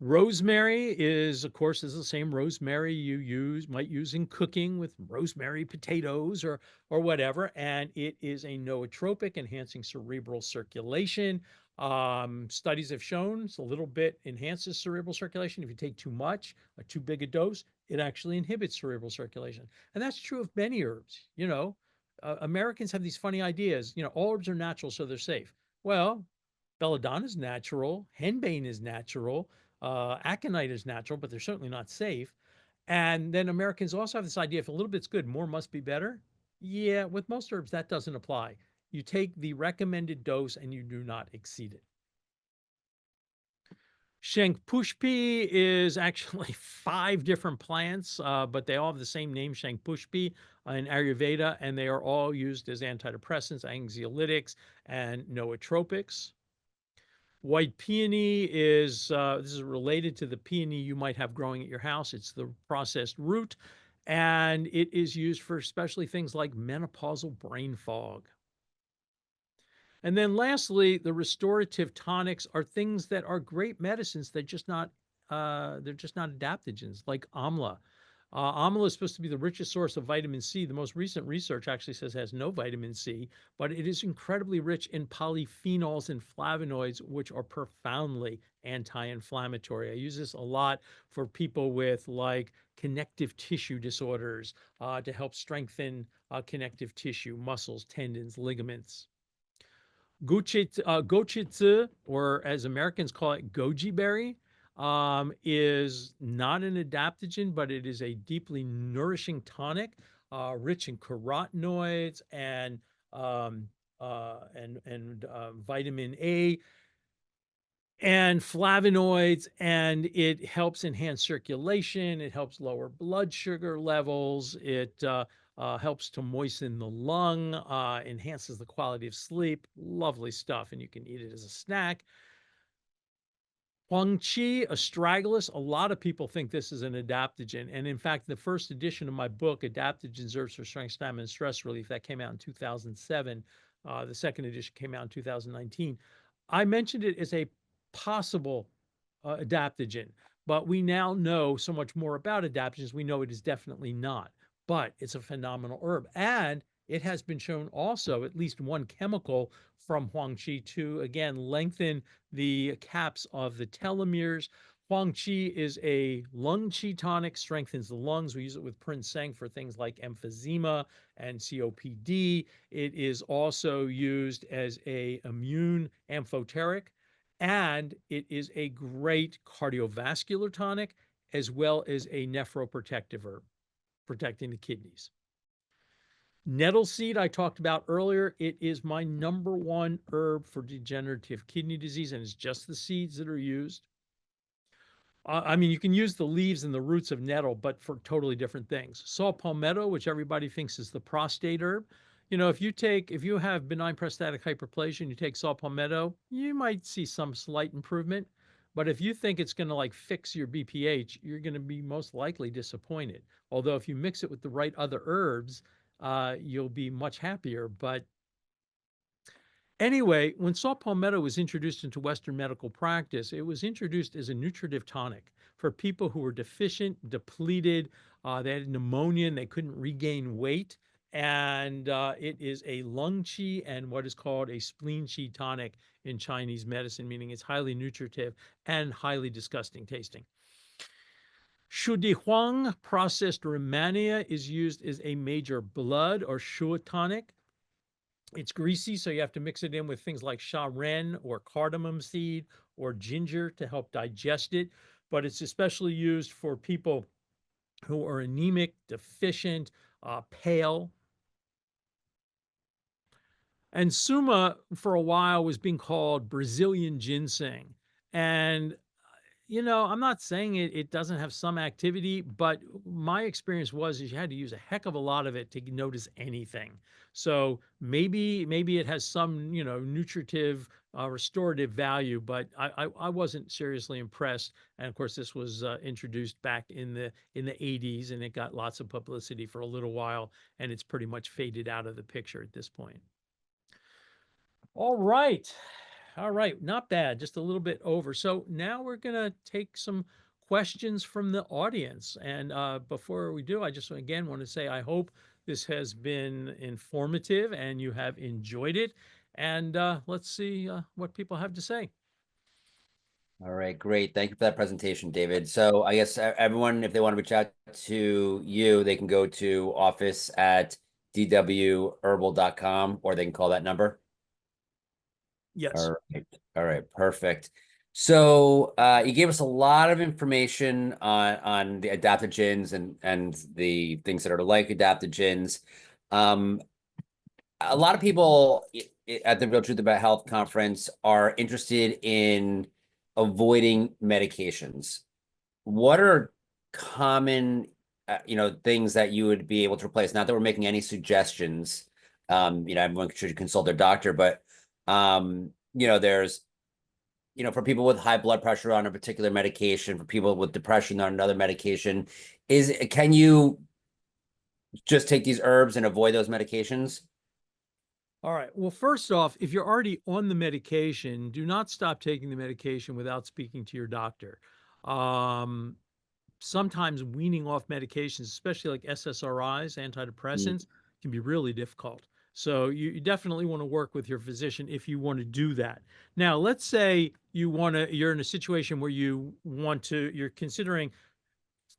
Rosemary is, of course, is the same rosemary you might use in cooking with rosemary potatoes or whatever, and it is a nootropic, enhancing cerebral circulation. Studies have shown it's a little bit enhances cerebral circulation. If you take too much, too big a dose, it actually inhibits cerebral circulation, and that's true of many herbs. Americans have these funny ideas. All herbs are natural, so they're safe. Well, belladonna is natural, henbane is natural, aconite is natural, but they're certainly not safe. And then Americans also have this idea, if a little bit's good, more must be better. Yeah, with most herbs, that doesn't apply. You take the recommended dose and you do not exceed it. Shankpushpi is actually 5 different plants, but they all have the same name, Shankpushpi, in Ayurveda, and they are all used as antidepressants, anxiolytics, and nootropics. White peony is this is related to the peony you might have growing at your house. It's the processed root, and it is used for especially things like menopausal brain fog. And then lastly, the restorative tonics are things that are great medicines. They're just not adaptogens, like amla. Amla is supposed to be the richest source of vitamin C. The most recent research actually says it has no vitamin C, but it is incredibly rich in polyphenols and flavonoids, which are profoundly anti-inflammatory. I use this a lot for people with like connective tissue disorders, to help strengthen connective tissue, muscles, tendons, ligaments. Gochitsu, or as Americans call it, goji berry, is not an adaptogen, but it is a deeply nourishing tonic, rich in carotenoids um, and vitamin A and flavonoids, and it helps enhance circulation. It helps lower blood sugar levels. It helps to moisten the lung, enhances the quality of sleep. Lovely stuff, and you can eat it as a snack. Huang Chi astragalus, a lot of people think this is an adaptogen. And in fact, the first edition of my book, Adaptogens, Herbs for Strength, Stamina, and Stress Relief, that came out in 2007. The second edition came out in 2019. I mentioned it as a possible adaptogen, but we now know so much more about adaptogens. We know it is definitely not, but it's a phenomenal herb. And it has been shown also, at least one chemical from Huang Chi, to again lengthen the caps of the telomeres. Huang Chi is a lung chi tonic, strengthens the lungs. We use it with Prince Sang for things like emphysema and COPD. It is also used as a immune amphoteric, and it is a great cardiovascular tonic as well as a nephroprotective herb, protecting the kidneys. Nettle seed, I talked about earlier. It is my #1 herb for degenerative kidney disease, and it's just the seeds that are used. I mean, you can use the leaves and the roots of nettle, but for totally different things. Saw palmetto, which everybody thinks is the prostate herb. If you have benign prostatic hyperplasia and you take saw palmetto, you might see some slight improvement. But if you think it's going to like fix your BPH, you're going to be most likely disappointed. Although if you mix it with the right other herbs, you'll be much happier. But anyway, when saw palmetto was introduced into Western medical practice, it was introduced as a nutritive tonic for people who were deficient, depleted, they had pneumonia, and they couldn't regain weight. And it is a lung qi and what is called a spleen qi tonic in Chinese medicine, meaning it's highly nutritive and highly disgusting tasting. Shudihuang processed Rehmannia is used as a major blood or shu tonic. It's greasy, so you have to mix it in with things like sha ren or cardamom seed or ginger to help digest it. But it's especially used for people who are anemic, deficient, pale. And Suma, for a while, was being called Brazilian ginseng. And I'm not saying it doesn't have some activity, but my experience was is you had to use a heck of a lot of it to notice anything. So maybe it has some, nutritive, restorative value, but I wasn't seriously impressed. And of course, this was introduced back in the 80s, and it got lots of publicity for a little while, and it's pretty much faded out of the picture at this point. All right. All right. Not bad. Just a little bit over. So now we're going to take some questions from the audience. And before we do, I just again want to say I hope this has been informative and you have enjoyed it. And let's see what people have to say. All right, great. Thank you for that presentation, David. So I guess everyone, if they want to reach out to you, they can go to office at dwherbal.com, or they can call that number. Yes. All right. All right, perfect. So you gave us a lot of information on the adaptogens and the things that are like adaptogens. Um, a lot of people at the Real Truth About Health conference are interested in avoiding medications. What are common, things that you would be able to replace? Not that we're making any suggestions. Everyone should consult their doctor, but there's, for people with high blood pressure on a particular medication, for people with depression on another medication, can you just take these herbs and avoid those medications? All right. Well, first off, if you're already on the medication, do not stop taking the medication without speaking to your doctor. Um, Sometimes weaning off medications, especially like SSRIs, Mm. antidepressants, can be really difficult. So you definitely want to work with your physician if you want to do that. Now, let's say you're in a situation where you're considering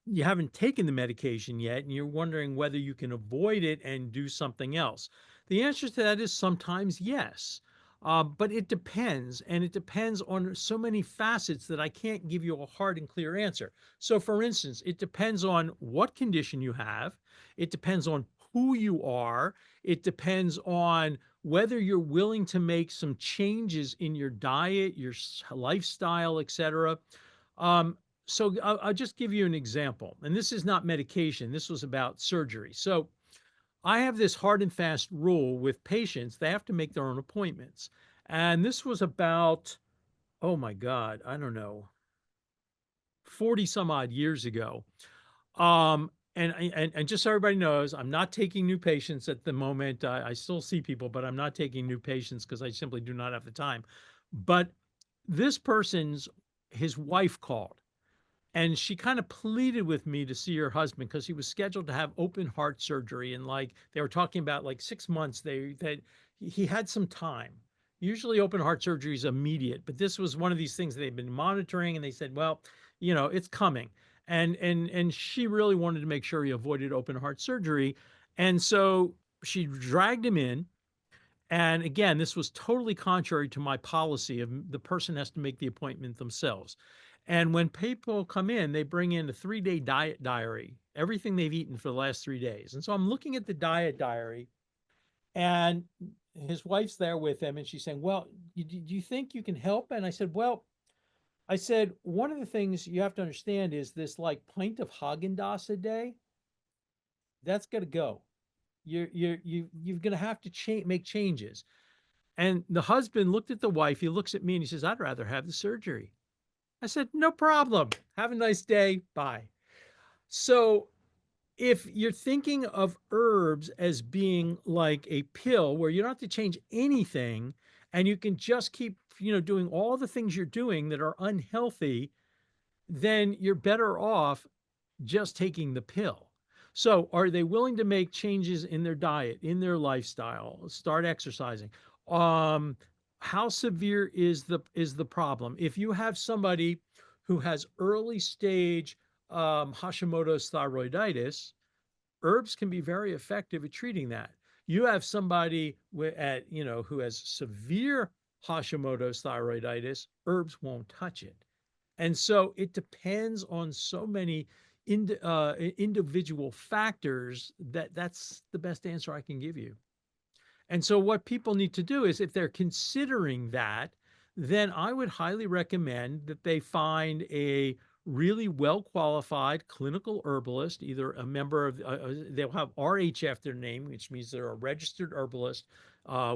you haven't taken the medication yet and you're wondering whether you can avoid it and do something else. The answer to that is sometimes yes. But it depends, and it depends on so many facets that I can't give you a hard and clear answer. So, for instance, it depends on what condition you have, it depends on who you are, it depends on whether you're willing to make some changes in your diet, your lifestyle, etc. So I'll just give you an example. And this is not medication, this was about surgery. So I have this hard and fast rule with patients, they have to make their own appointments. And this was about, oh my God, I don't know, 40 some odd years ago. And just so everybody knows, I'm not taking new patients at the moment. I still see people, but I'm not taking new patients because I simply do not have the time. But this person's, his wife called and she kind of pleaded with me to see her husband because he was scheduled to have open heart surgery, and like they were talking about like 6 months that he had some time. Usually open heart surgery is immediate, but this was one of these things they've been monitoring, and they said, well, it's coming. And she really wanted to make sure he avoided open heart surgery, and so she dragged him in. And again, this was totally contrary to my policy of the person has to make the appointment themselves. And when people come in, they bring in a 3-day diet diary, everything they've eaten for the last 3 days. And so I'm looking at the diet diary, and his wife's there with him, and she's saying, well, do you think you can help? And I said, well, one of the things you have to understand is this like pint of Haagen-Dazs a day, that's got to go. You're going to have to make changes. And the husband looked at the wife. He looks at me and he says, I'd rather have the surgery. I said, no problem. Have a nice day. Bye. So if you're thinking of herbs as being like a pill where you don't have to change anything and you can just keep, doing all the things you're doing that are unhealthy, then you're better off just taking the pill. So, are they willing to make changes in their diet, in their lifestyle, start exercising? Um, how severe is the problem? If you have somebody who has early stage Hashimoto's thyroiditis, herbs can be very effective at treating that. You have somebody who has severe Hashimoto's thyroiditis, herbs won't touch it. And so it depends on so many individual factors that's the best answer I can give you. And so what people need to do is if they're considering that, then I would highly recommend that they find a really well qualified clinical herbalist, either a member of, they'll have RH after their name, which means they're a registered herbalist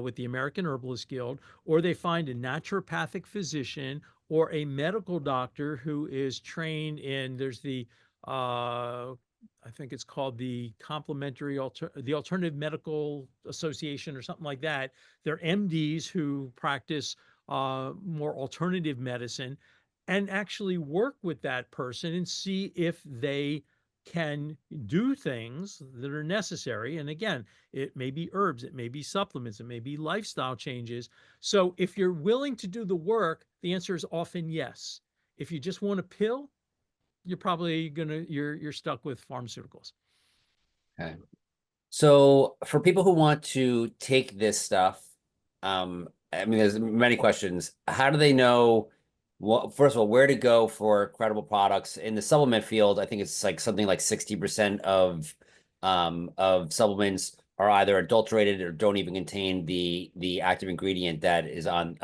with the American Herbalist Guild, or they find a naturopathic physician or a medical doctor who is trained in, there's I think it's called the the Alternative Medical Association or something like that. They're MDs who practice more alternative medicine, and actually work with that person and see if they can do things that are necessary. And again, it may be herbs, it may be supplements, it may be lifestyle changes. So if you're willing to do the work, the answer is often yes. If you just want a pill, you're probably you're stuck with pharmaceuticals. Okay. So for people who want to take this stuff, I mean, there's many questions. How do they know what, first of all, where to go for credible products in the supplement field? I think it's like something like 60% of supplements are either adulterated or don't even contain the active ingredient that is on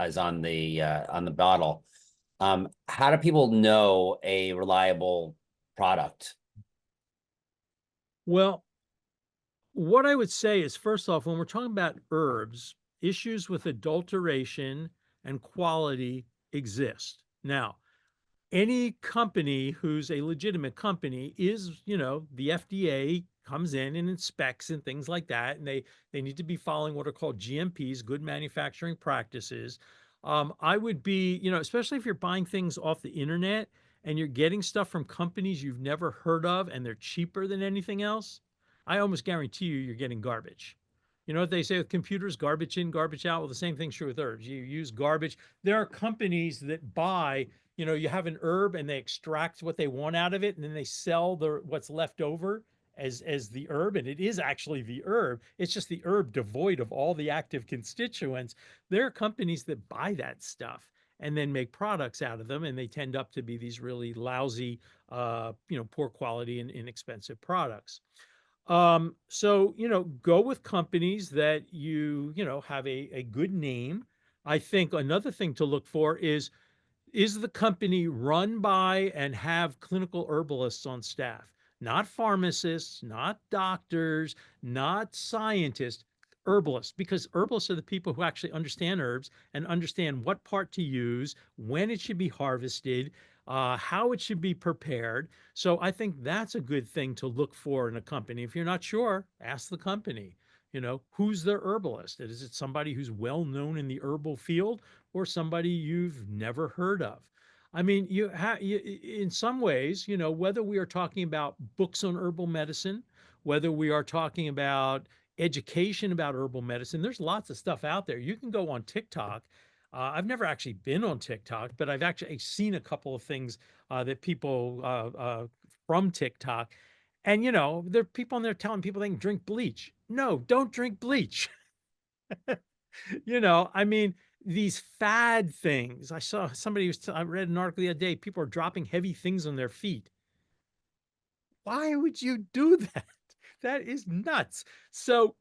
the bottle. How do people know a reliable product? Well, what I would say is, first off, when we're talking about herbs, issues with adulteration and quality exist. Now, any company who's a legitimate company is, the FDA comes in and inspects and things like that, and they need to be following what are called GMPs, good manufacturing practices. I would be, especially if you're buying things off the internet and you're getting stuff from companies you've never heard of and they're cheaper than anything else, I almost guarantee you're getting garbage. You know what they say with computers, garbage in, garbage out? Well, the same thing's true with herbs. You use garbage. There are companies that buy, you have an herb and they extract what they want out of it, and then they sell what's left over as the herb, and it is actually the herb. It's just the herb devoid of all the active constituents. There are companies that buy that stuff and then make products out of them, and they tend up to be these really lousy, poor quality and inexpensive products. So, go with companies that have a good name. I think another thing to look for is the company run by and have clinical herbalists on staff? Not pharmacists, not doctors, not scientists, herbalists, because herbalists are the people who actually understand herbs and understand what part to use, when it should be harvested, how it should be prepared. So I think that's a good thing to look for in a company. If you're not sure, ask the company. Who's their herbalist? Is it somebody who's well known in the herbal field, or somebody you've never heard of? I mean, in some ways, whether we are talking about books on herbal medicine, whether we are talking about education about herbal medicine, there's lots of stuff out there. You can go on TikTok. I've never actually been on TikTok, but I've actually seen a couple of things that people from TikTok, and there are people on there telling people they can drink bleach. No, don't drink bleach. I mean, these fad things. I saw somebody I read an article the other day. People are dropping heavy things on their feet. Why would you do that? That is nuts. So,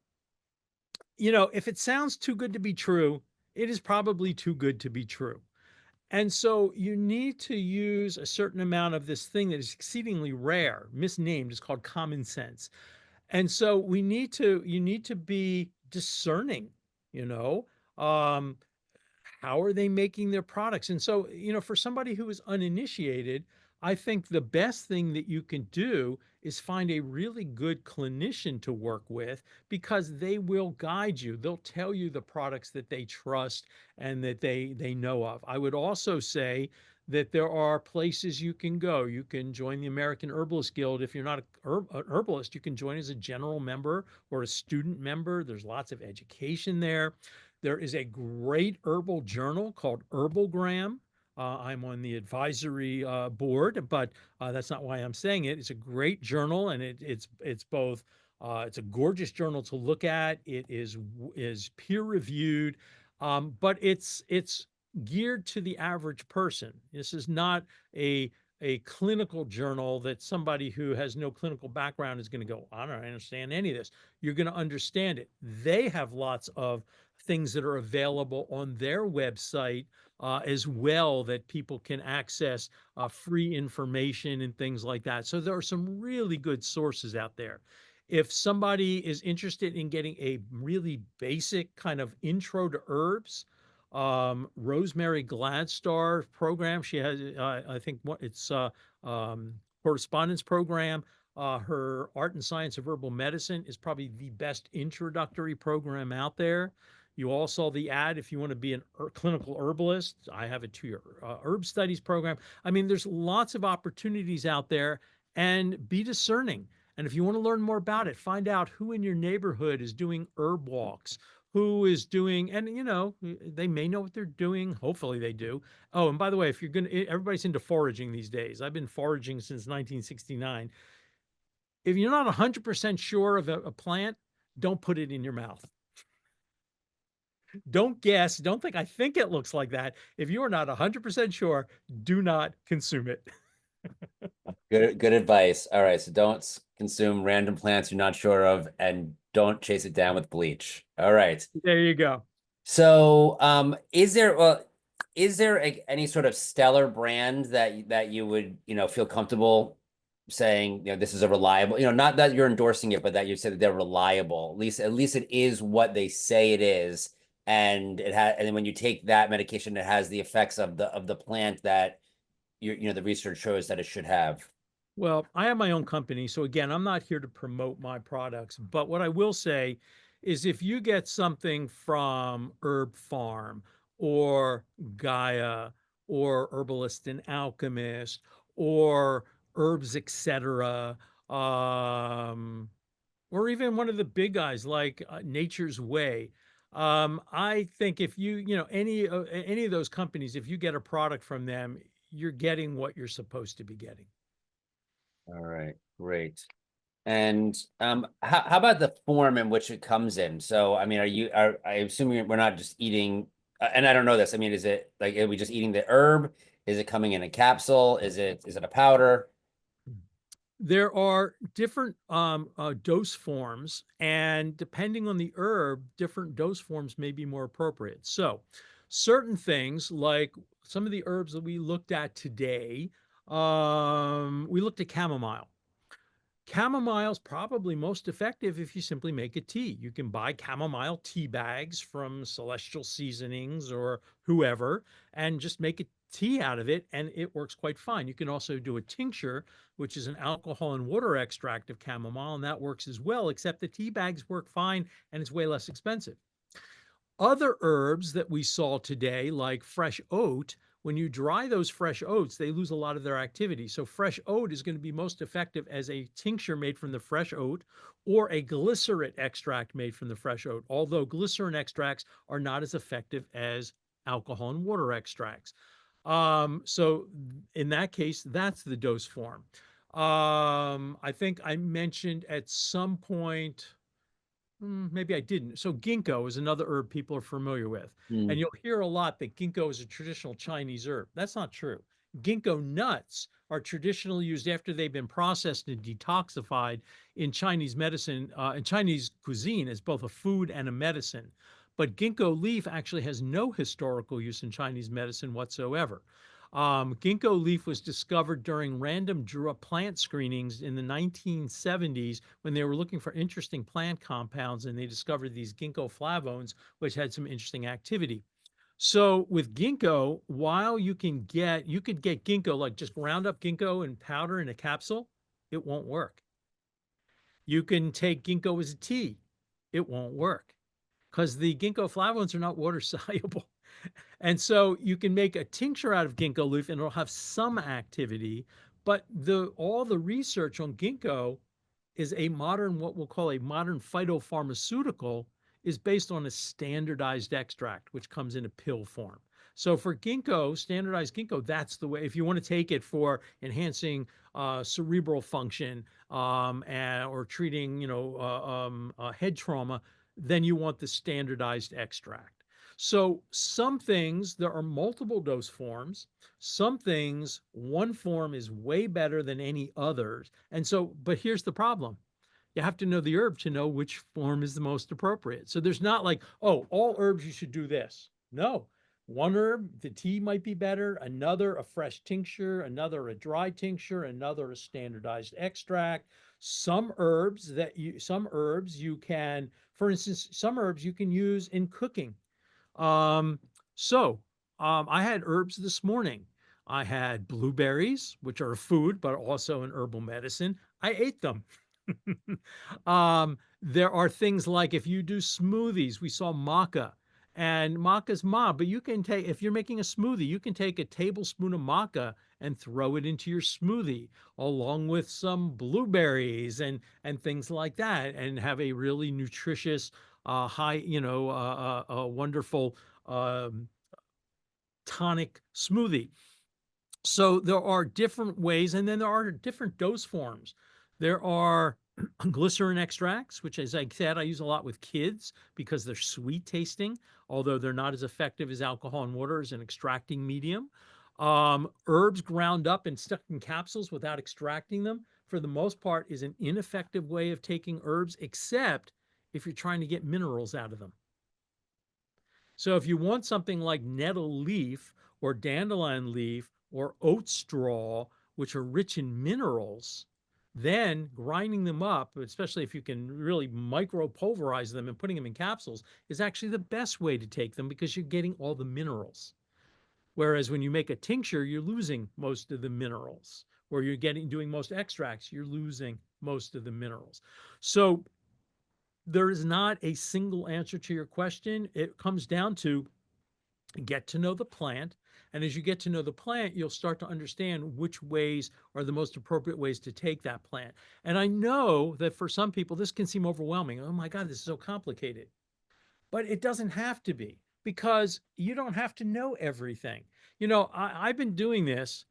if it sounds too good to be true, it is probably too good to be true. And so you need to use a certain amount of this thing that is exceedingly rare, misnamed. It's called common sense. And so you need to be discerning, you know. Um, how are they making their products? And so, for somebody who is uninitiated, I think the best thing that you can do is find a really good clinician to work with, because they will guide you. They'll tell you the products that they trust and that they know of. I would also say that there are places you can go. You can join the American Herbalist Guild. If you're not an herbalist, you can join as a general member or a student member. There's lots of education there. There is a great herbal journal called Herbalgram. I'm on the advisory board, but that's not why I'm saying it. It's a great journal, and it's both. It's a gorgeous journal to look at. It is peer reviewed, but it's geared to the average person. This is not a clinical journal that somebody who has no clinical background is going to go, I don't understand any of this. You're going to understand it. They have lots of things that are available on their website as well that people can access free information and things like that. So there are some really good sources out there. If somebody is interested in getting a really basic kind of intro to herbs, Rosemary Gladstar program, she has, I think, it's correspondence program. Her Art and Science of Herbal Medicine is probably the best introductory program out there. You all saw the ad. If you want to be a clinical herbalist, I have a 2-year herb studies program. I mean, there's lots of opportunities out there, and be discerning. And if you want to learn more about it, find out who in your neighborhood is doing herb walks, who is doing, and they may know what they're doing. Hopefully they do. Oh, and by the way, if you're everybody's into foraging these days. I've been foraging since 1969. If you're not 100% sure of a plant, don't put it in your mouth. Don't guess. Don't think, I think it looks like that. If you are not 100% sure, do not consume it. Good advice. All right, so don't consume random plants you're not sure of, and don't chase it down with bleach. All right. There you go. So, is there any sort of stellar brand that you would, feel comfortable saying, this is a reliable, not that you're endorsing it, but that you said that they're reliable. At least it is what they say it is, and and then when you take that medication, it has the effects of the plant that the research shows that it should have. Well, I have my own company. So again, I'm not here to promote my products, but what I will say is if you get something from Herb Farm or Gaia or Herbalist and Alchemist or Herbs, etc., or even one of the big guys like Nature's Way. I think if any of those companies, if you get a product from them, you're getting what you're supposed to be getting. All right, great. And how about the form in which it comes in? So, I mean, I assume we're not just eating, and I don't know this. I mean, is it like, are we just eating the herb? Is it coming in a capsule? Is it a powder? There are different dose forms, and depending on the herb, different dose forms may be more appropriate. So, certain things like some of the herbs that we looked at today, we looked at chamomile. Chamomile is probably most effective if you simply make a tea. You can buy chamomile tea bags from Celestial Seasonings or whoever and just make a tea out of it, and it works quite fine. You can also do a tincture, which is an alcohol and water extract of chamomile, and that works as well, except the tea bags work fine and it's way less expensive. Other herbs that we saw today, like fresh oat, when you dry those fresh oats, they lose a lot of their activity. So fresh oat is going to be most effective as a tincture made from the fresh oat or a glycerin extract made from the fresh oat, although glycerin extracts are not as effective as alcohol and water extracts. So in that case, that's the dose form. I think I mentioned at some point, maybe I didn't. So ginkgo is another herb people are familiar with. And Mm. you'll hear a lot that ginkgo is a traditional Chinese herb. That's not true. Ginkgo nuts are traditionally used after they've been processed and detoxified in Chinese medicine, in Chinese cuisine as both a food and a medicine. But ginkgo leaf actually has no historical use in Chinese medicine whatsoever. Ginkgo leaf was discovered during random plant screenings in the 1970s when they were looking for interesting plant compounds, and they discovered these ginkgo flavones, which had some interesting activity. So with ginkgo, while you could get ginkgo, like just ground up ginkgo and powder in a capsule, it won't work. You can take ginkgo as a tea, it won't work because the ginkgo flavones are not water soluble. And so you can make a tincture out of ginkgo leaf and it'll have some activity, but all the research on ginkgo is a modern, what we'll call a modern phytopharmaceutical, is based on a standardized extract, which comes in a pill form. So for ginkgo, standardized ginkgo, that's the way. If you want to take it for enhancing cerebral function or treating, head trauma, then you want the standardized extract. So some things, there are multiple dose forms. Some things, one form is way better than any others. And so, but here's the problem. You have to know the herb to know which form is the most appropriate. So there's not like, oh, all herbs, you should do this. No, one herb, the tea might be better, another, a fresh tincture, another, a dry tincture, another, a standardized extract. Some herbs you can, for instance, some herbs you can use in cooking. Um, I had herbs this morning. I had blueberries, which are a food, but also an herbal medicine. I ate them. There are things like if you do smoothies, we saw maca, and maca's ma, but you can take, if you're making a smoothie, you can take a tablespoon of maca and throw it into your smoothie along with some blueberries and things like that, and have a really nutritious, wonderful um, tonic smoothie. So there are different ways, and then there are different dose forms. There are glycerin extracts, which, as I said, I use a lot with kids because they're sweet tasting, although they're not as effective as alcohol and water as an extracting medium. Herbs ground up and stuck in capsules without extracting them, for the most part, is an ineffective way of taking herbs, except if you're trying to get minerals out of them. So if you want something like nettle leaf or dandelion leaf or oat straw, which are rich in minerals, then grinding them up, especially if you can really micro pulverize them and putting them in capsules, is actually the best way to take them because you're getting all the minerals. Whereas when you make a tincture, you're losing most of the minerals. Or you're doing most extracts, you're losing most of the minerals. So there is not a single answer to your question. It comes down to get to know the plant. And as you get to know the plant, you'll start to understand which ways are the most appropriate ways to take that plant. And I know that for some people, this can seem overwhelming. Oh my God, this is so complicated. But it doesn't have to be, because you don't have to know everything. I've been doing this.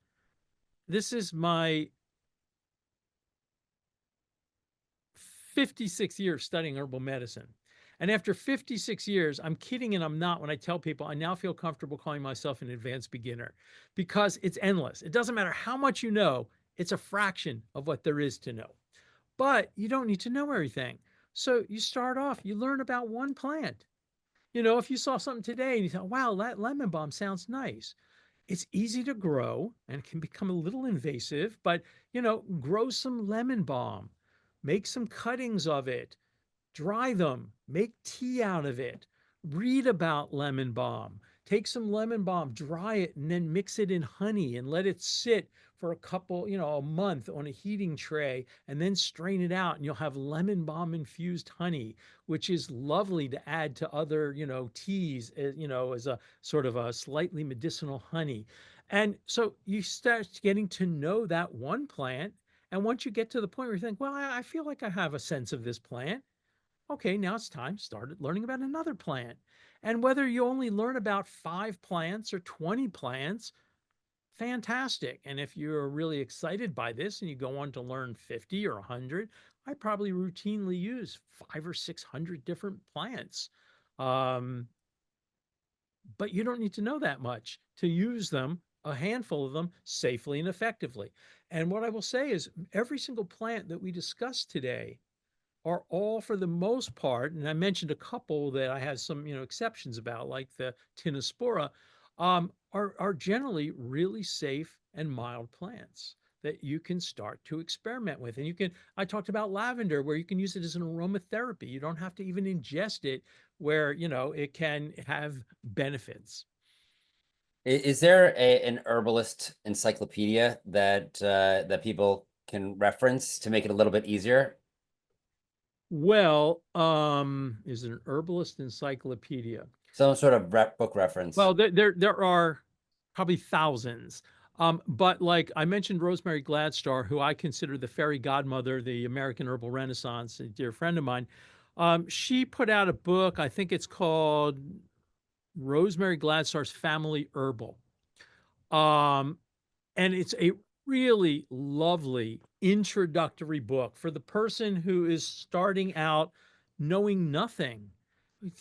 This is my 56 years studying herbal medicine. And after 56 years, I'm kidding and I'm not when I tell people I now feel comfortable calling myself an advanced beginner, because it's endless. It doesn't matter how much you know, it's a fraction of what there is to know. But you don't need to know everything. So you start off, you learn about one plant. If you saw something today and you thought, wow, that lemon balm sounds nice. It's easy to grow and can become a little invasive, but grow some lemon balm, make some cuttings of it, dry them, make tea out of it, read about lemon balm, take some lemon balm, dry it, and then mix it in honey and let it sit for a month on a heating tray, and then strain it out, and you'll have lemon balm infused honey, which is lovely to add to other, teas, as a sort of a slightly medicinal honey. And so you start getting to know that one plant. And once you get to the point where you think, well, I feel like I have a sense of this plant. Okay, now it's time to start learning about another plant. And whether you only learn about 5 plants or 20 plants, fantastic. And if you're really excited by this and you go on to learn 50 or 100, I probably routinely use 500 or 600 different plants. Um, but you don't need to know that much to use them, a handful of them, safely and effectively. And what I will say is every single plant that we discussed today are all, for the most part, and I mentioned a couple that I had some, exceptions about, like the Tinospora, are generally really safe and mild plants that you can start to experiment with. And I talked about lavender, where you can use it as an aromatherapy. You don't have to even ingest it, where, it can have benefits. Is there an herbalist encyclopedia that people can reference to make it a little bit easier? Well, is it an herbalist encyclopedia? Some sort of book reference. Well, there are probably thousands. But like I mentioned, Rosemary Gladstar, who I consider the fairy godmother of the American herbal renaissance, a dear friend of mine. She put out a book. I think it's called Rosemary Gladstar's Family Herbal. Um, and it's a really lovely introductory book for the person who is starting out knowing nothing,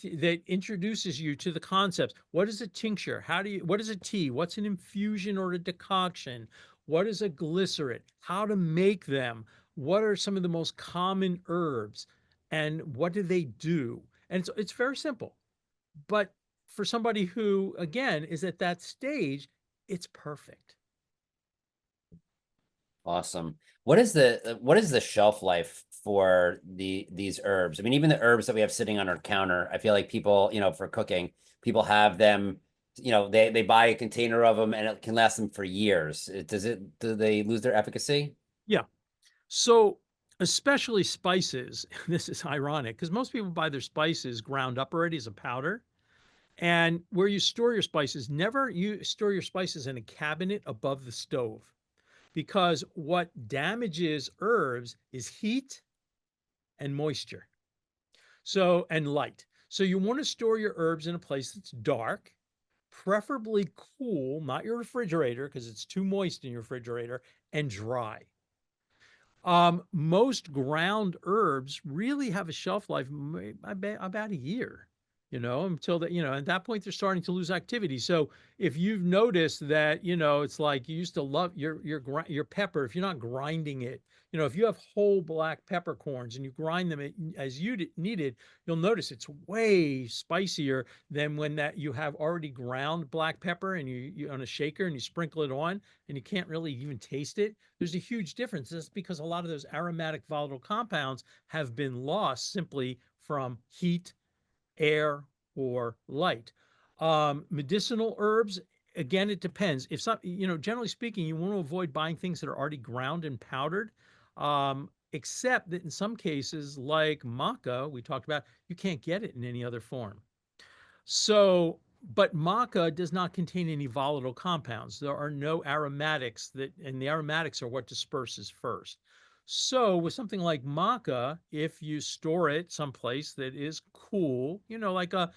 that introduces you to the concepts. What is a tincture? What is a tea? What's an infusion or a decoction? What is a glycerin? How to make them? what are some of the most common herbs and what do they do? And it's very simple. But for somebody who, again, is at that stage, it's perfect. Awesome. What is the shelf life for these herbs? I mean, even the herbs that we have sitting on our counter, I feel like people, you know, for cooking, people have them, you know, they buy a container of them and it can last them for years. Do they lose their efficacy? Yeah. So, especially spices, this is ironic because most people buy their spices ground up already as a powder. And where you store your spices, never you store your spices in a cabinet above the stove because what damages herbs is heat and moisture. So, and light. So, you want to store your herbs in a place that's dark, preferably cool, not your refrigerator because it's too moist in your refrigerator, and dry. Most ground herbs really have a shelf life about a year, until that, at that point they're starting to lose activity. So if you've noticed that, it's like you used to love your pepper, if you're not grinding it, if you have whole black peppercorns and you grind them as you needed, you'll notice it's way spicier than when that you have already ground black pepper and you on a shaker and you sprinkle it on and you can't really even taste it. There's a huge difference. That's because a lot of those aromatic volatile compounds have been lost simply from heat, air, or light. Medicinal herbs, again, it depends. If some, generally speaking, you want to avoid buying things that are already ground and powdered. Except that in some cases, like maca, we talked about, you can't get it in any other form. So, but maca does not contain any volatile compounds. There are no aromatics and the aromatics are what disperses first. So, with something like maca, if you store it someplace that is cool, like a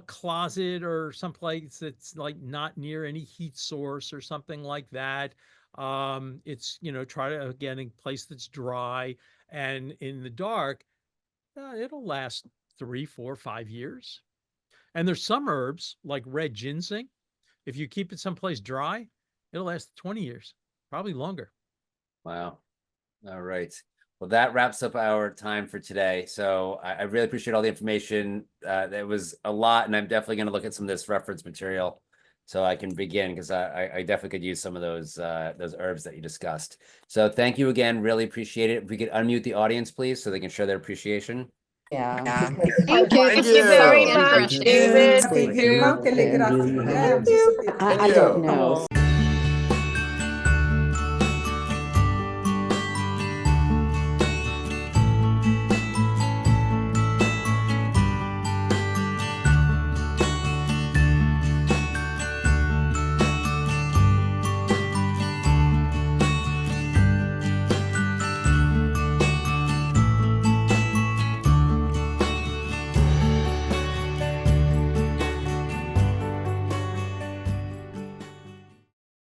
closet or someplace that's like not near any heat source or something like that, it's, try to, again, a place that's dry and in the dark, it'll last 3, 4, 5 years. And there's some herbs like red ginseng. If you keep it someplace dry, it'll last 20 years, probably longer. Wow. All right. Well, that wraps up our time for today. So I really appreciate all the information. That was a lot, and I'm definitely going to look at some of this reference material so I can begin because I definitely could use some of those herbs that you discussed. So thank you again. Really appreciate it. If we could unmute the audience, please, so they can show their appreciation. Yeah. Thank you. Thank you very Thank much, you. David. Thank you. I don't know.